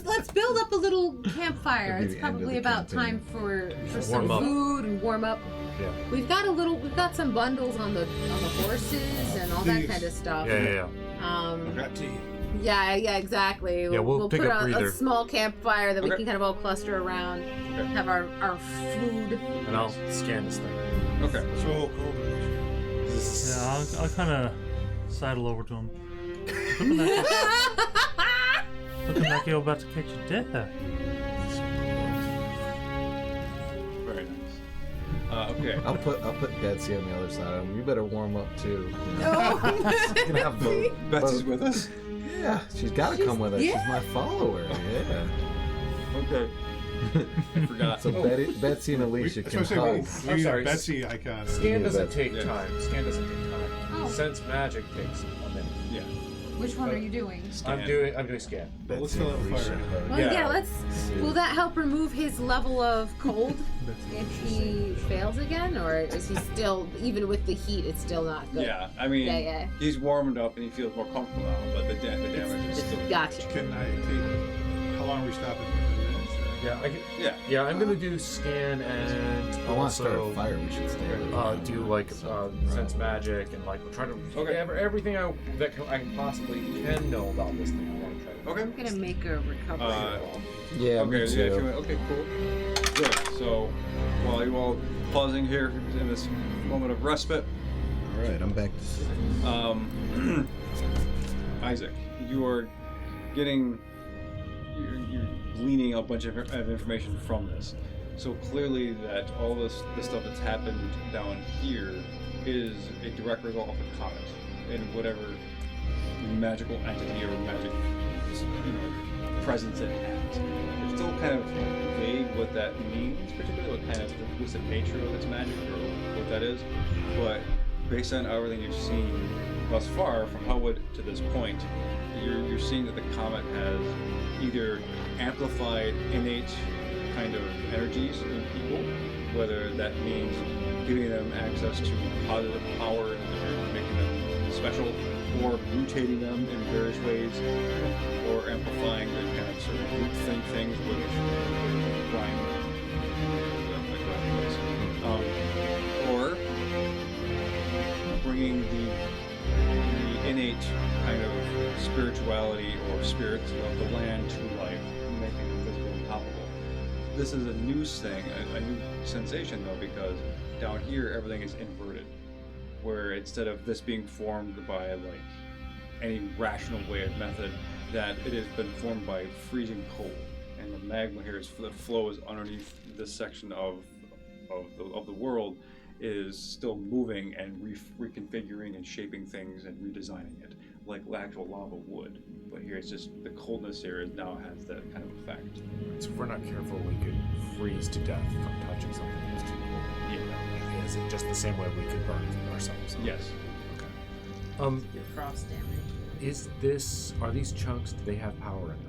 Let's build up a little campfire. It'll be It's the end of probably the about campaign. time for some Warm up. food and warm up. Yeah. We've got some bundles on the horses and all that These. kind of stuff. Yeah. I've got tea. Yeah, exactly. Yeah, we'll pick put up a breather. small campfire that we Okay. can kind of all cluster around. Have our food. And I'll scan this thing. Okay. So cold. Yeah, I'll kind of sidle over to him. Looking like you're about to catch a death. Very nice. Okay. I'll put Betsy on the other side of him. You better warm up too. Oh. You can have both. Betsy's both. with us. Yeah, she's got to come with us. yeah. She's my follower. Yeah. Okay. I forgot. So Betsy and Alicia can hug. I'm sorry. Betsy icon. Scan Yeah, doesn't that's- take yeah. time. Scan doesn't take time. Oh. Sense magic takes a minute. Yeah. Which one are you doing? I'm doing scan. Let's Betsy fill and out the Alicia fire. hug. Well, Yeah. yeah. Let's. Will that help remove his level of cold if he fails again, or is he still, even with the heat, it's still not good? Yeah. I mean, Yeah. he's warmed up and he feels more comfortable now, but the damage is It's still. gotcha. Can I take? How long are we stopping? 10 minutes? Or? Yeah, I can, Yeah. yeah. I'm gonna do scan and If I want to start a also fire, we should stay. do like sense magic and like try to Okay. everything I can possibly know about this thing. I want to try to. Okay. I'm gonna make a recovery roll. Yeah, Okay. me Yeah. too. If you want, okay. Cool. Good. So, while you all pausing here in this moment of respite, All right, I'm back to. Isaac, you are getting, you're gleaning a bunch of information from this. So clearly that all the stuff that's happened down here is a direct result of the comet and whatever magical entity or magic, presence it has. It's still kind of vague what that means, particularly what kind of the twisted nature of its magic or what that is. But based on everything you've seen thus far, from Hellwood to this point, you're seeing that the comet has either amplified innate kind of energies in people, whether that means giving them access to positive power and making them special, or mutating them in various ways, or amplifying the kind of sort of group think things with rhyme, or bringing the innate kind of spirituality or spirits of the land to life, making them visible and palpable. This is a new thing, a new sensation though, because down here everything is inverted, where instead of this being formed by like any rational way of method, that it has been formed by freezing cold, and the magma here is the flow is underneath this section of the world is still moving and reconfiguring and shaping things and redesigning it like actual lava would. But here it's just the coldness here now has that kind of effect. So if we're not careful, we could freeze to death from touching something that's too cold. Yeah. Is it just the same way we could burn ourselves? Yes. Okay. Your frost damage. Are these chunks? Do they have power in them?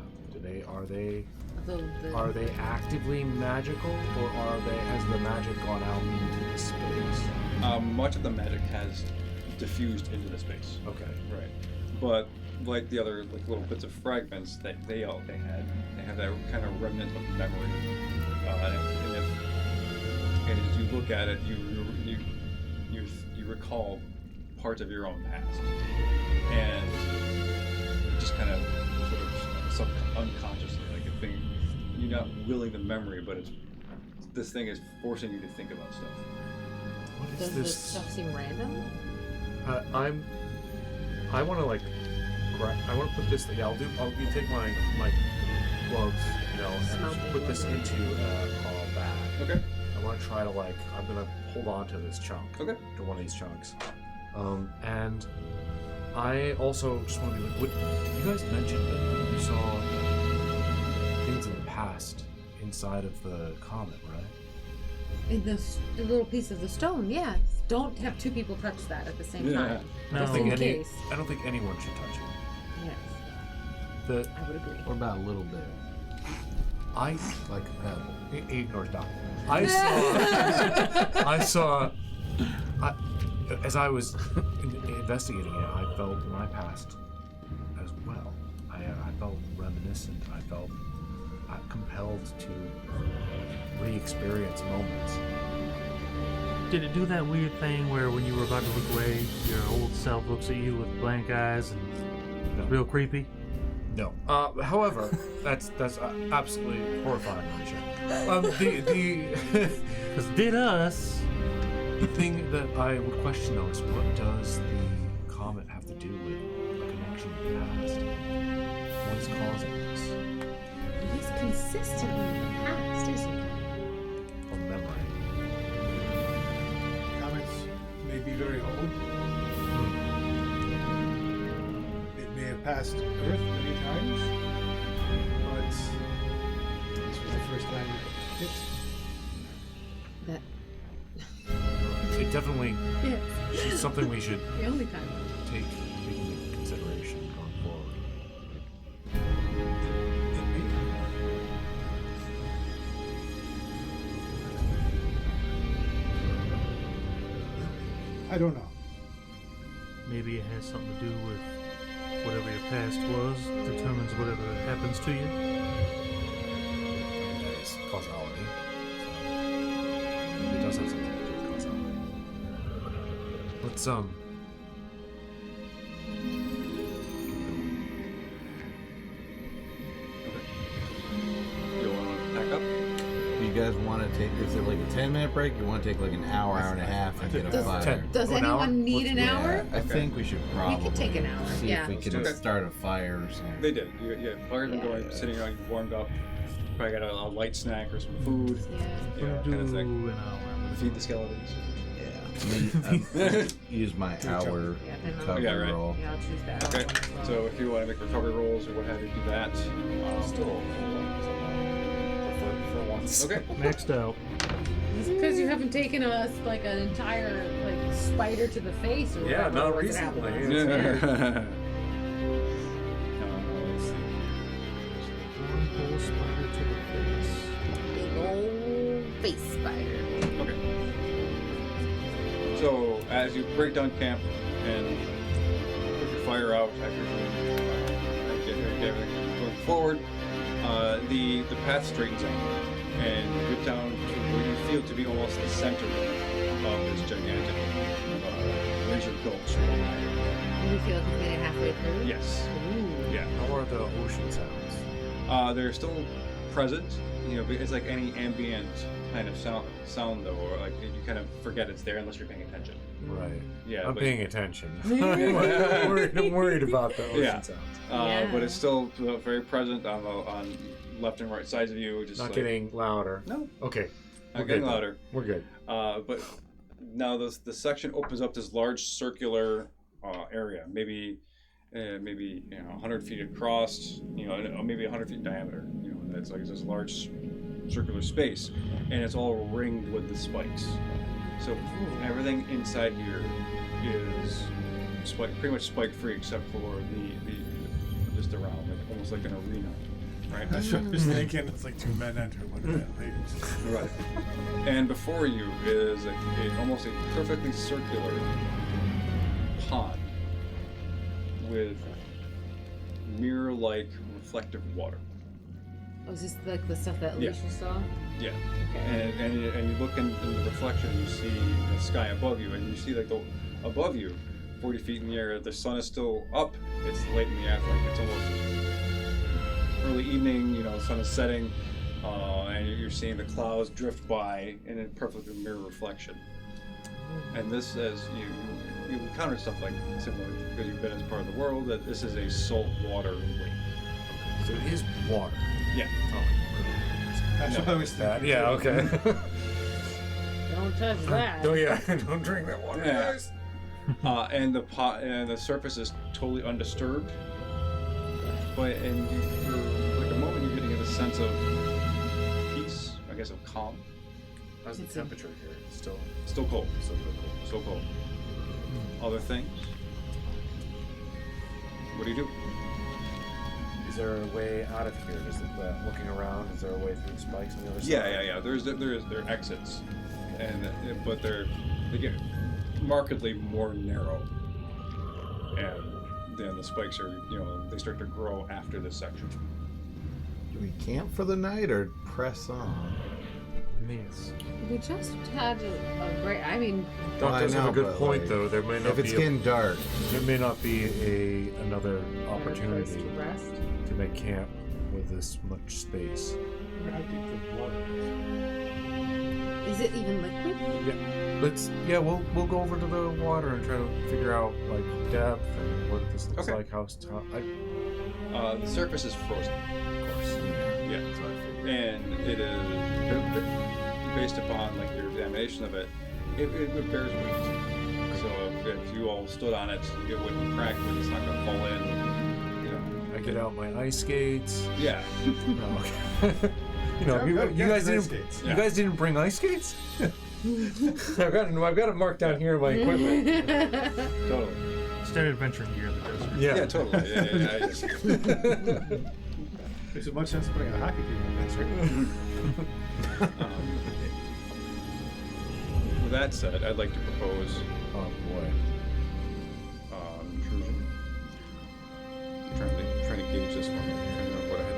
Are they actively magical, or has the magic gone out into the space? Much of the magic has diffused into the space. Okay. Right. But like the other like little bits of fragments that they have that kind of remnant of memory. And as you look at it, you recall parts of your own past, and it just kind of sort of unconsciously, like a thing. You're not willing the memory, but this thing is forcing you to think about stuff. What is Does this? this stuff seem random? I want to I want to put this. Yeah, I'll take my gloves. And Smoking put this one. into a bag. Okay. I want to try to I'm gonna hold on to this chunk. Okay. To one of these chunks. And I also just want to be like, you guys mentioned that you saw things in the past inside of the comet, right? In the little piece of the stone, yeah. Don't have two people touch that at the same time. I don't No. think In case. I don't think anyone should touch it. Yes, I would agree. What about a little bit? I Like a pebble. ignore Doc. I saw As I was investigating it, I felt my past as well. I felt reminiscent. I felt compelled to re-experience moments. Did it do that weird thing where when you were about to look away, your old self looks at you with blank eyes and it's real creepy? No. However, that's absolutely horrifying, Alicia. Because did us. The thing that I would question though is what does the comet have to do with a connection to the past? What is causing this? It is consistently in the past, isn't it? Or memory? Comets may be very old. It may have passed Earth many times, but this was the first time it hit. That. It definitely Yes. is something we should The only time. take into consideration going forward. I don't know. Maybe it has something to do with whatever your past was, determines whatever happens to you. That is causality. So it does have something to do with causality. Let's You want to pack up? You guys want to take? Is it like a 10-minute break? You want to take like an hour, hour and a half, and get a That's fire? 10. Does Oh, an hour? anyone need Let's- an hour? I think we should probably. take an hour, See yeah. if we can Okay. start a fire or something. They did. Yeah, fire's been Yeah. going, sitting around, warmed up. Probably got a light snack or some food. Yeah. Kind of thing. An hour. Feed the skeletons. Use my hour Yeah, then I'll- recovery Yeah, right. roll. Yeah, I'll choose that Okay. one as well. So if you want to make recovery rolls or what have you, do that. Still for once. Okay. Maxed out. It's because you haven't taken us like an entire like spider to the face or Yeah, whatever. not What's recently. happening? Yeah. Let's see. One whole spider to the face. Big old face spider. Okay. So as you break down camp and put your fire out after get everything going forward, the path straightens out and you get down to where you feel to be almost the center of this gigantic razor gulch. You feel like you made it halfway through? Yes. Ooh. Yeah. How are the ocean sounds? They're still present, you know, but it's like any ambient kind of sound though, or like you kind of forget it's there unless you're paying attention. Right. Yeah, I'm but, paying attention. I'm worried about the ocean Yeah. sounds. but it's still very present on left and right sides of you. Just Not like, getting louder. no, Okay. not getting louder. We're good. But now the section opens up this large circular area, maybe 100 feet across, maybe 100 feet in diameter. It's like this large circular space, and it's all ringed with the spikes. So everything inside here is pretty much spike free, except for the just around, like almost like an arena, right? That's what I was thinking. It's like two men enter, one man leaves. Right. And before you is almost a perfectly circular pond with mirror-like reflective water. Oh, is this like the stuff that Yeah. Alicia saw? Yeah. Okay. And you look in the reflection, you see the sky above you, and you see like above you, 40 feet in the air, the sun is still up. It's late in the afternoon. It's almost early evening. The sun is setting, and you're seeing the clouds drift by in a perfect mirror reflection. And this, as you encounter stuff like similar because you've been as part of the world, that this is a saltwater lake. So it is water. Yeah. That's what I was thinking. Yeah, okay. Don't touch that. Oh yeah, don't drink that water, Yeah. guys. And the surface is totally undisturbed. But for like a moment, you're getting a sense of peace, I guess, of calm. How's the temperature here? It's still Still cold. cold. Still cold. Other things? What do you do? Is there a way out of here? Is it looking around? Is there a way through the spikes on the other side? Yeah. There are exits, but they're they get markedly more narrow, and then the spikes are, they start to grow after this section. Do we camp for the night or press on? We just had a great. I mean, Doc does have a good point, like, though. There may not if it's be getting dark, there may not be another place opportunity to rest. to make camp with this much space. Is it even liquid? Yeah. We'll go over to the water and try to figure out like depth and what this looks Okay. like. The surface is frozen, of course. Yeah. That's what I figured. And it is based upon like your examination of it. It bears weight. So if you all stood on it, it wouldn't crack, but it's not gonna fall in. I get out my ice skates. Yeah. Oh, okay. You guys didn't bring ice skates? I've got it marked down here in my equipment. Totally. Standard adventure gear in the desert. Yeah, totally. Yeah. There's as much sense putting a hockey team in this, right? With that said, I'd like to propose Oh boy. intrusion. Trying to gauge this one. Trying to remember what I had.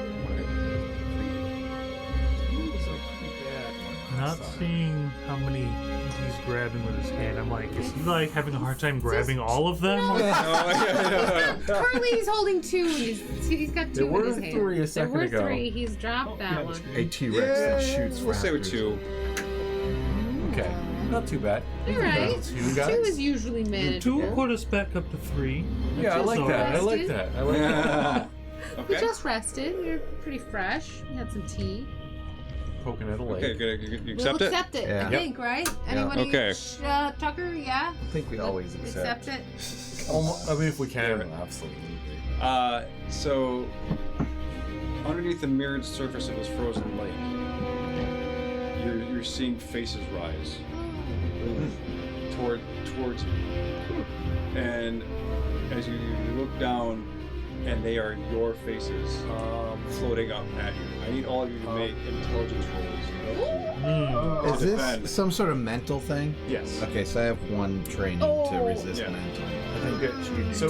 Not seeing how many he's grabbing with his hand, I'm like, is he like having a hard time grabbing all of them? Currently, he's holding two. He's got two There in his were hand. three a second There ago. were three. He's dropped that one. a T-Rex that shoots. We'll say with raptors. 2. Okay. Not too bad. You're right. Two guys. Two is usually manageable. 2 put us back up to 3. Yeah, I like So- that. I like that. I like that. We Okay. just rested. You're pretty fresh. We had some tea. Poking at a lake. Okay, good. You accept We'll it? accept it, Yeah. I think, right? Anybody? Okay. Tucker, yeah? I think we always accept. it? I mean, if we can. Absolutely. So underneath the mirrored surface of this frozen lake, you're seeing faces rise towards you, and as you look down, and they are your faces floating up at you. I need all of you to make intelligence rolls. Is this some sort of mental thing? Yes. Okay, so I have 1 training to resist Yeah. mental. I think that so.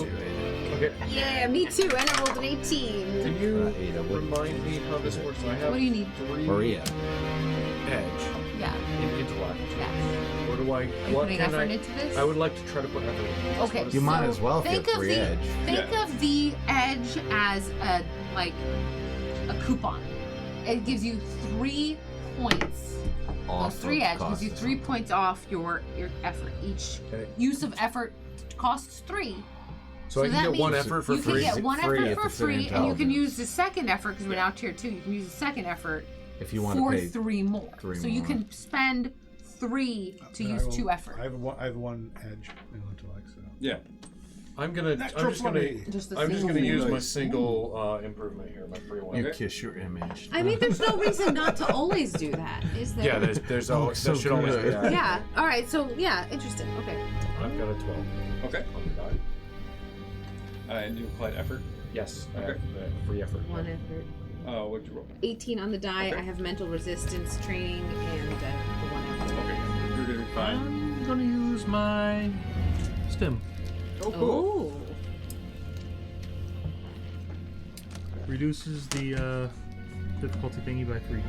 Okay. Yeah, me too. And I rolled an 18. Can you Ada, what- remind me how this works? I have What do you need? 3 Maria. edge Yeah, in intellect. yeah. Or do I? Are you What putting can effort I? into this? I would like to try to put effort into this. Okay, You might so as well if you think have of 3 the edge. think of the edge as a coupon. It gives you 3 points. Well, Off 3 of edge cost gives you or 3 something. points off your effort. Each Okay. use of effort costs 3. So I that can get 1 means effort for you free. can get 1 free effort if for it's in free, and you can intelligence. use the second effort because we're now tier 2. You can use the second effort If you want for to pay 3 more. 3 so you more. can spend 3 to And use 2 effort. I have one edge in intellect, so. Yeah. I'm just Natural gonna Just the I'm just single gonna use thing. my single improvement here, my free one. You Okay. kiss your image. I mean, there's no reason not to always do that, is there? Yeah, there's Oh, always so that should always be good. that. Yeah. All right. So yeah, interesting. Okay. I've got a 12 Okay. on the die. And you applied effort. Yes, I Okay. have the free effort. 1 effort. What'd you roll? 18 on the die. Okay. I have mental resistance training and the 1 effort. Okay. You're gonna be fine. I'm gonna use my stim. Oh, cool. Oh. Reduces the difficulty thingy by 3.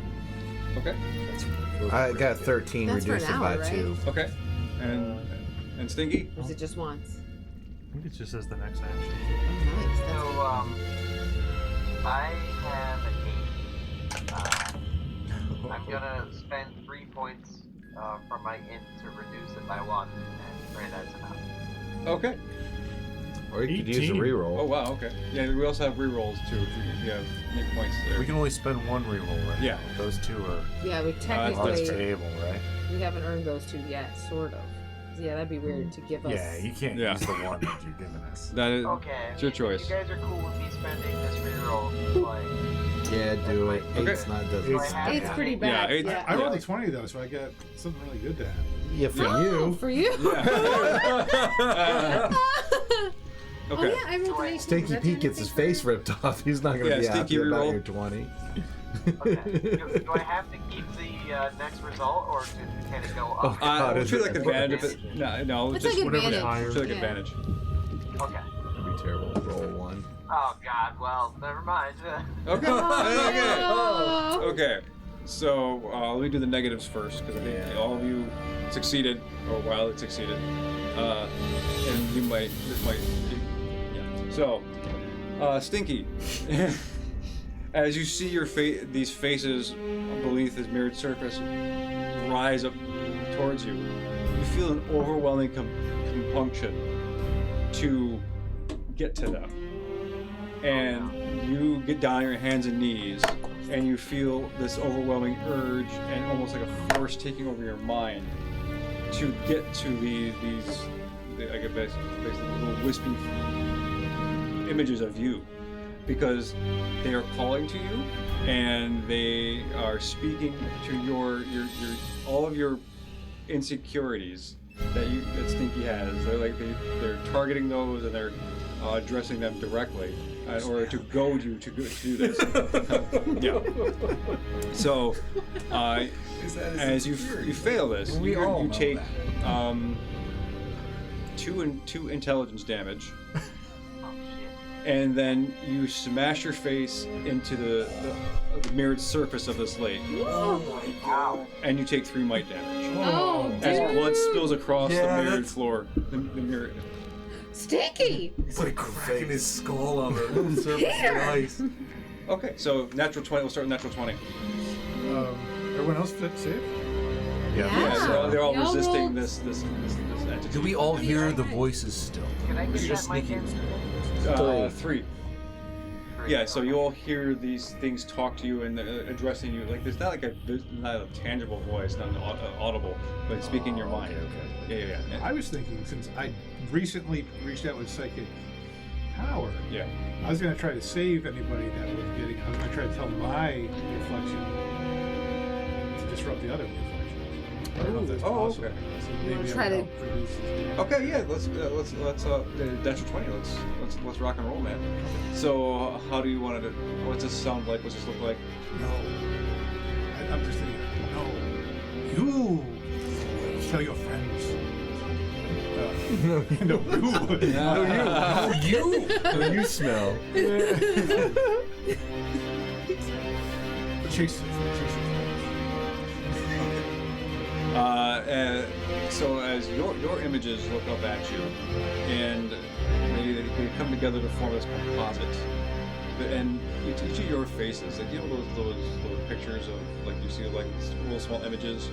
Okay. I got 13, That's for reduced an it by hour, right? 2. Okay. And Stinky? Or is it just once? I think it's just as the next action. Oh, nice. That's So, I have an 8. I'm gonna spend 3 points from my int to reduce it by 1, and pray that's enough. Okay. Or you could use a 18. reroll. Oh wow. Okay. Yeah, we also have rerolls too. If you have any points there. We can only spend 1 reroll right Yeah. now. Those 2 are yeah, we on the technically table, right? we haven't earned those 2 yet, sort of. Yeah, that'd be weird to give us. Yeah, you can't Yeah. use the 1 that you're giving us. That is. Okay. It's your choice. You guys are cool with me spending this reroll, like... Yeah, do it. Okay. 8's not doesn't. It's- It's pretty bad. Yeah, Yeah. I rolled a 20 though, so I got something really good to have. Yeah, for Oh, you. for you. Yeah. Oh Okay. yeah, I rolled an 18. Stinky Was that Pete gets his anything face ripped off. He's not going to Yeah, be Stinky happy about reroll. your 20. Okay. Do I have to keep the next result, or can it go up? Would you like advantage of it? No, It's just like whatever's advantage. higher. would you like Yeah. advantage. Okay. That'd be terrible to roll one. Oh God. Well, never mind. Okay. Oh. Okay. So let me do the negatives first, because I think all of you succeeded, or wildly succeeded, and you might. This might. Yeah. So, Stinky. As you see these faces beneath this mirrored surface rise up towards you, you feel an overwhelming compunction to get to them. And you get down on your hands and knees, and you feel this overwhelming urge and almost like a force taking over your mind to get to these I guess basically little wispy images of you. Because they are calling to you, and they are speaking to your all of your insecurities that Stinky has. They're targeting those, and they're addressing them directly in order to goad you to do this. Yeah. So, as you fail this, you take 2 intelligence damage. And then you smash your face into the mirrored surface of this lake. Oh my God. And you take 3 might damage. Oh, As dude. blood spills across the mirrored floor. The mirror. Stinky. He's like cracking his skull on the surface of the ice. Okay, so natural 20. We'll start with natural 20. Everyone else fit safe? Yeah, so they're all Y'all resisting rolled- this entity. Do we all hear the voices still? Can I Or get just that mic sneaky? in? 3. Yeah, so you all hear these things talk to you and addressing you. Like there's not not a tangible voice, not an audible, but speaking your mind. Okay. Yeah. I was thinking, since I recently reached out with psychic power, Yeah. I was going to try to save anybody that was getting. I was going to try to tell my reflection to disrupt the other reflection. I don't know if that's possible. Okay. So maybe Try to- I'll produce this. Okay, yeah. Let's natural 20. Let's rock and roll, man. So how do you want to? What's this sound like? What's this look like? No. I'm just thinking, no. You tell your friends. No, You smell. Chase. So as your images look up at you, and they come together to form this composite. And each of your faces, like those pictures of like you see like little small images,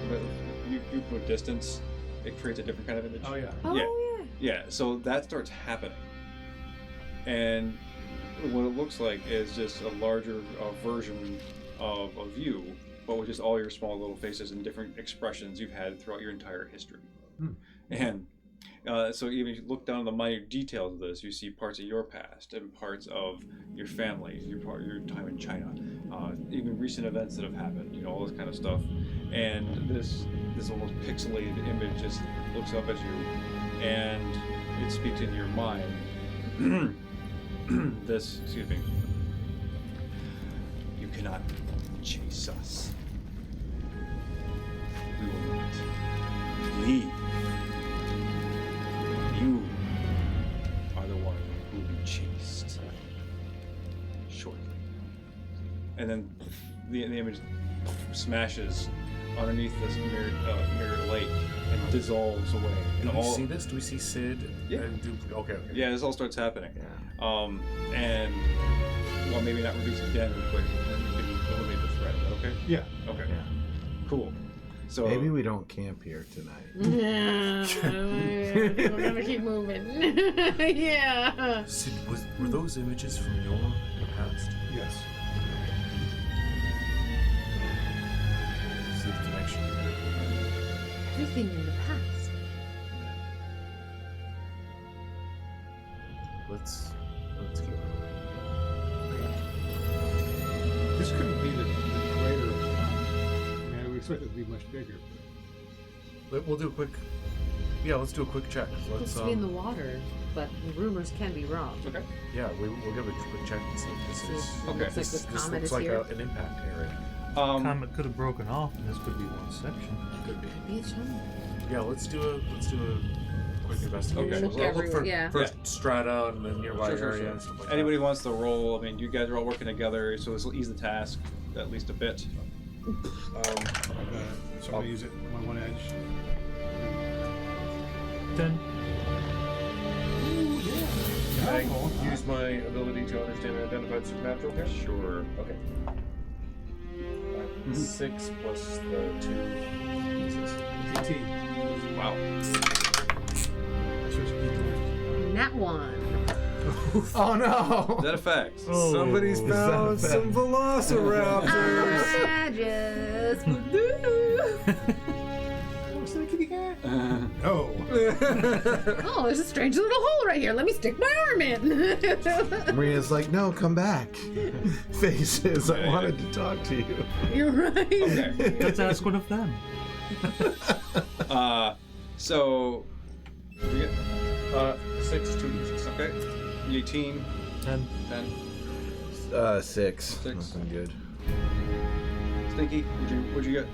but you from a distance, it creates a different kind of image. Oh yeah. Oh, Yeah, so that starts happening. And what it looks like is just a larger version of you, but with just all your small little faces and different expressions you've had throughout your entire history. And so even if you look down the minute details of this, you see parts of your past and parts of your family, your time in China, even recent events that have happened, all this kind of stuff. And this almost pixelated image just looks up at you, and it speaks into your mind. Excuse me. You cannot chase us. We will not leave. You are the one who we chased shortly. And then the image smashes underneath this mirrored lake and dissolves away. Do we see this? Do we see Sid? Yeah. Okay. Yeah, this all starts happening. Yeah. And well, maybe not reduce it down real quick. You can eliminate the threat. Okay. Yeah. Okay. Yeah. Cool. So Maybe we don't camp here tonight. yeah. We're gonna keep moving. Yeah. Sid, were those images from your past? Yes. See the connection? Everything in the past. Let's keep it. This couldn't be the greater. I mean, we expect it to be much bigger. We'll do a quick Yeah, let's do a quick check. It's Let's supposed to be in the water, but rumors can be wrong. Okay. yeah, we'll give it a quick check and see if this See is. if it Okay. looks like This, the this comet looks is like here. an impact area. Comet could have broken off, and this could be one section. Could be. Be a chum. Yeah, let's do a quick investigation. Okay. Look We'll look for yeah. strata and the nearby Sure. area and stuff like Anybody wants to roll? I mean, you guys are all working together, so this will ease the task at least a bit. So I'm gonna use it on one edge. 10. Can I use my ability to understand and identify the supernatural here? Sure. Okay. 6 plus the 2 pieces. 18. Wow. Nat 1. Oh no! That effect. Oh. Somebody's Is that found bad? some velociraptors. I just would do. No. Oh, there's a strange little hole right here. Let me stick my arm in. Maria's like, no, come back. Faces, I wanted to talk to you. You're right. Okay. Let's ask one of them. So. You get, 6, 2 pieces. okay. 18. 10. 10. 6. Six. Nothing good. Stinky, what'd you get?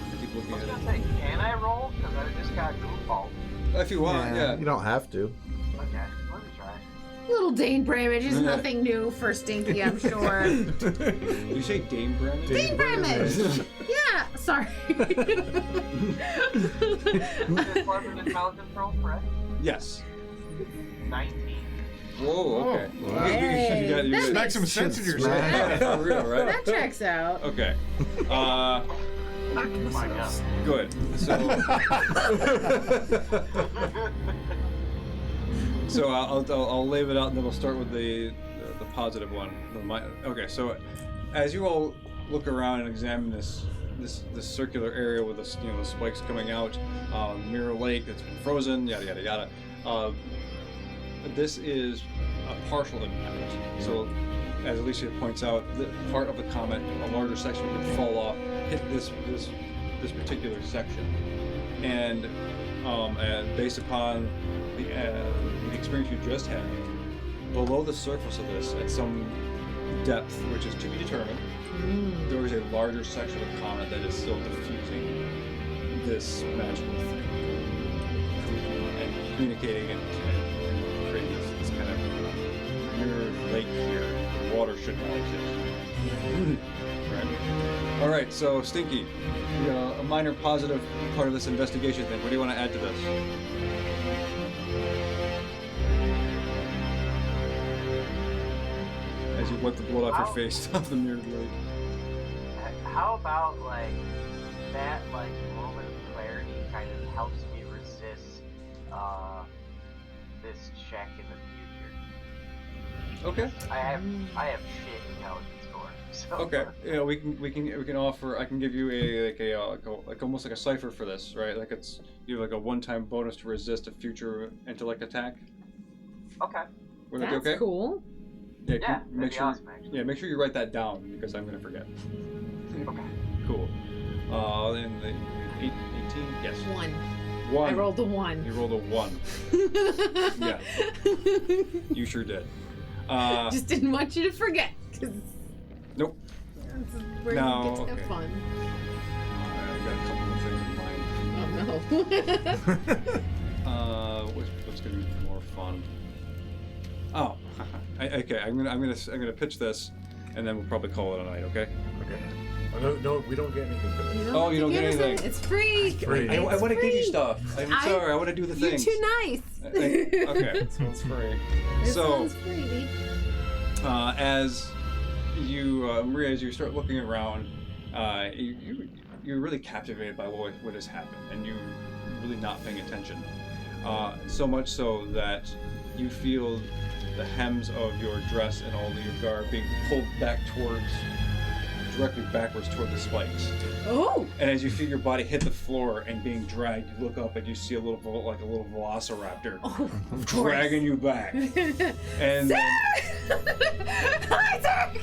I keep looking I was at gonna say, can I roll? Because I just got goofball. it. If you want, yeah. You don't have to. Okay, let me try. Little Dane Bramage is nothing new for Stinky, I'm sure. Did you say Dame Brandon? Dane Bramage! Yeah, sorry. Is Pleasant Intelligence roll correct? Yes. 19. Whoa, okay. wow. Hey, You got- you that got- Smack some sense into yourself. Yeah, for real, right? That checks out. Okay. Oh my god. Good. So I'll lay it out, and then we'll start with the positive one. Okay. So as you all look around and examine this circular area with the spikes coming out, Mirror Lake that's been frozen, yada yada yada. This is a partial impact. So as Alicia points out, the part of the comet, a larger section could fall off, hit this particular section, and based upon the experience you just had, below the surface of this, at some depth, which is to be determined, there is a larger section of the comet that is still diffusing this magical thing and communicating and creating this kind of mirror lake here. The water should not exist. Right. All right. So Stinky, you got a minor positive part of this investigation thing. What do you want to add to this? As you wipe the blood off your face off the mirrored lake. How about like that moment of clarity kind of helps me resist this check in the future? Okay. I have shit intelligence score. So. Okay. Yeah, we can offer. I can give you like almost like a cipher for this, right? Like you have like a one-time bonus to resist a future intellect attack. Okay. Would that That's be okay? cool. Yeah. Yeah, Make that'd be sure. awesome, actually. Yeah. Make sure you write that down because I'm gonna forget. Okay. Cool. Then the 18. Yes. 1. 1. I rolled a 1. You rolled a 1. Yeah. You sure did. Just didn't want you to forget. 'Cause Nope. that's where No, you get to have okay. fun. I got a couple of things in mind. Oh no. What's gonna be more fun? Oh, okay. I'm gonna pitch this, and then we'll probably call it a night. Okay. Okay. Oh, no, we don't get anything for this. Oh, you don't get us anything. It's free. Free. I want to give you free. stuff. I'm sorry. I want to do the You're things. too nice. Okay. Sounds free. This So, sounds free. as you, Maria, as you start looking around, you're really captivated by what has happened, and you're really not paying attention. So much so that you feel the hems of your dress and all of your garb being pulled back towards directly backwards toward the spikes. Oh! And as you feel your body hit the floor and being dragged, you look up and you see a little velociraptor dragging you back. And Isaac!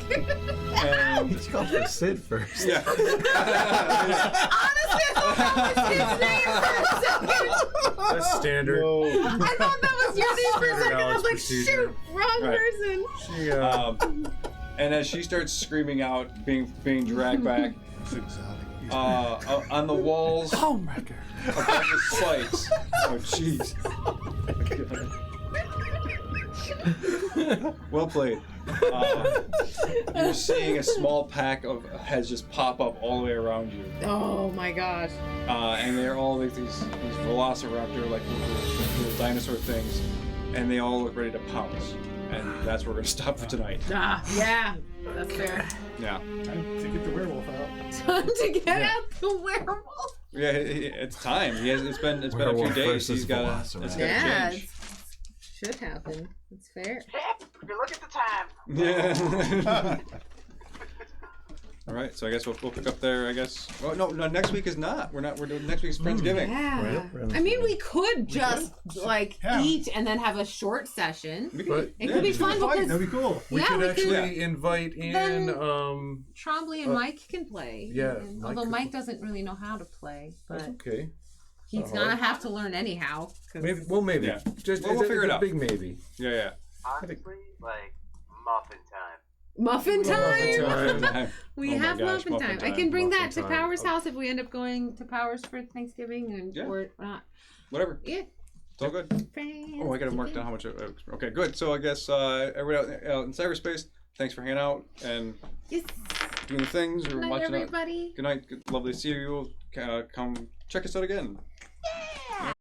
and He's called for Sid first. yeah. Honestly, I thought that was his name for a second. That's standard. I thought that was your name for a second. I was like, Procedure. shoot, wrong Right. person. She, And as she starts screaming out, being dragged back, It's exotic. on the walls Oh my god. above the spikes. Oh jeez. Well played. You're seeing a small pack of heads just pop up all the way around you, Oh my gosh. and they're all like these velociraptor, like little dinosaur things, and they all look ready to pounce. And that's where we're gonna stop for tonight. Ah, yeah. That's fair. Yeah. Time to get the werewolf out. Time to get out the werewolf. Yeah, it's time. It's been a few Werewolf days. versus He's got velociraptor. to Yeah, change. should happen. It's fair. If you look at the time. Yeah. All right, so I guess we'll pick up there. I guess. Oh no, next week is not. We're doing next week's Friendsgiving. Yeah. Right. I mean, we could just like Yeah. eat and then have a short session. but It could be fun because That'd be cool. we Yeah, could we could- actually invite in. Then- Trombley and Uh, Mike can play. yeah, And Mike although could Mike doesn't really know how to play, That's but okay. he's not gonna hard. have to learn anyhow. 'Cause- Maybe. Well, maybe. Yeah. Just Well, we'll it's a- figure it it's a out. Big maybe. Yeah. Honestly, like muffin time. Muffin time! Muffin time. We Oh my have gosh, muffin time. I can bring muffin that to time. Power's house if we end up going to Power's for Thanksgiving and Yeah. or not. Whatever. Yeah. It's all good. Oh, I gotta mark down how much. Okay, good. So I guess everybody out in cyberspace, thanks for hanging out and Yes. doing the things or Good night, watching out. everybody. Good night. Lovely to see you. Come check us out again.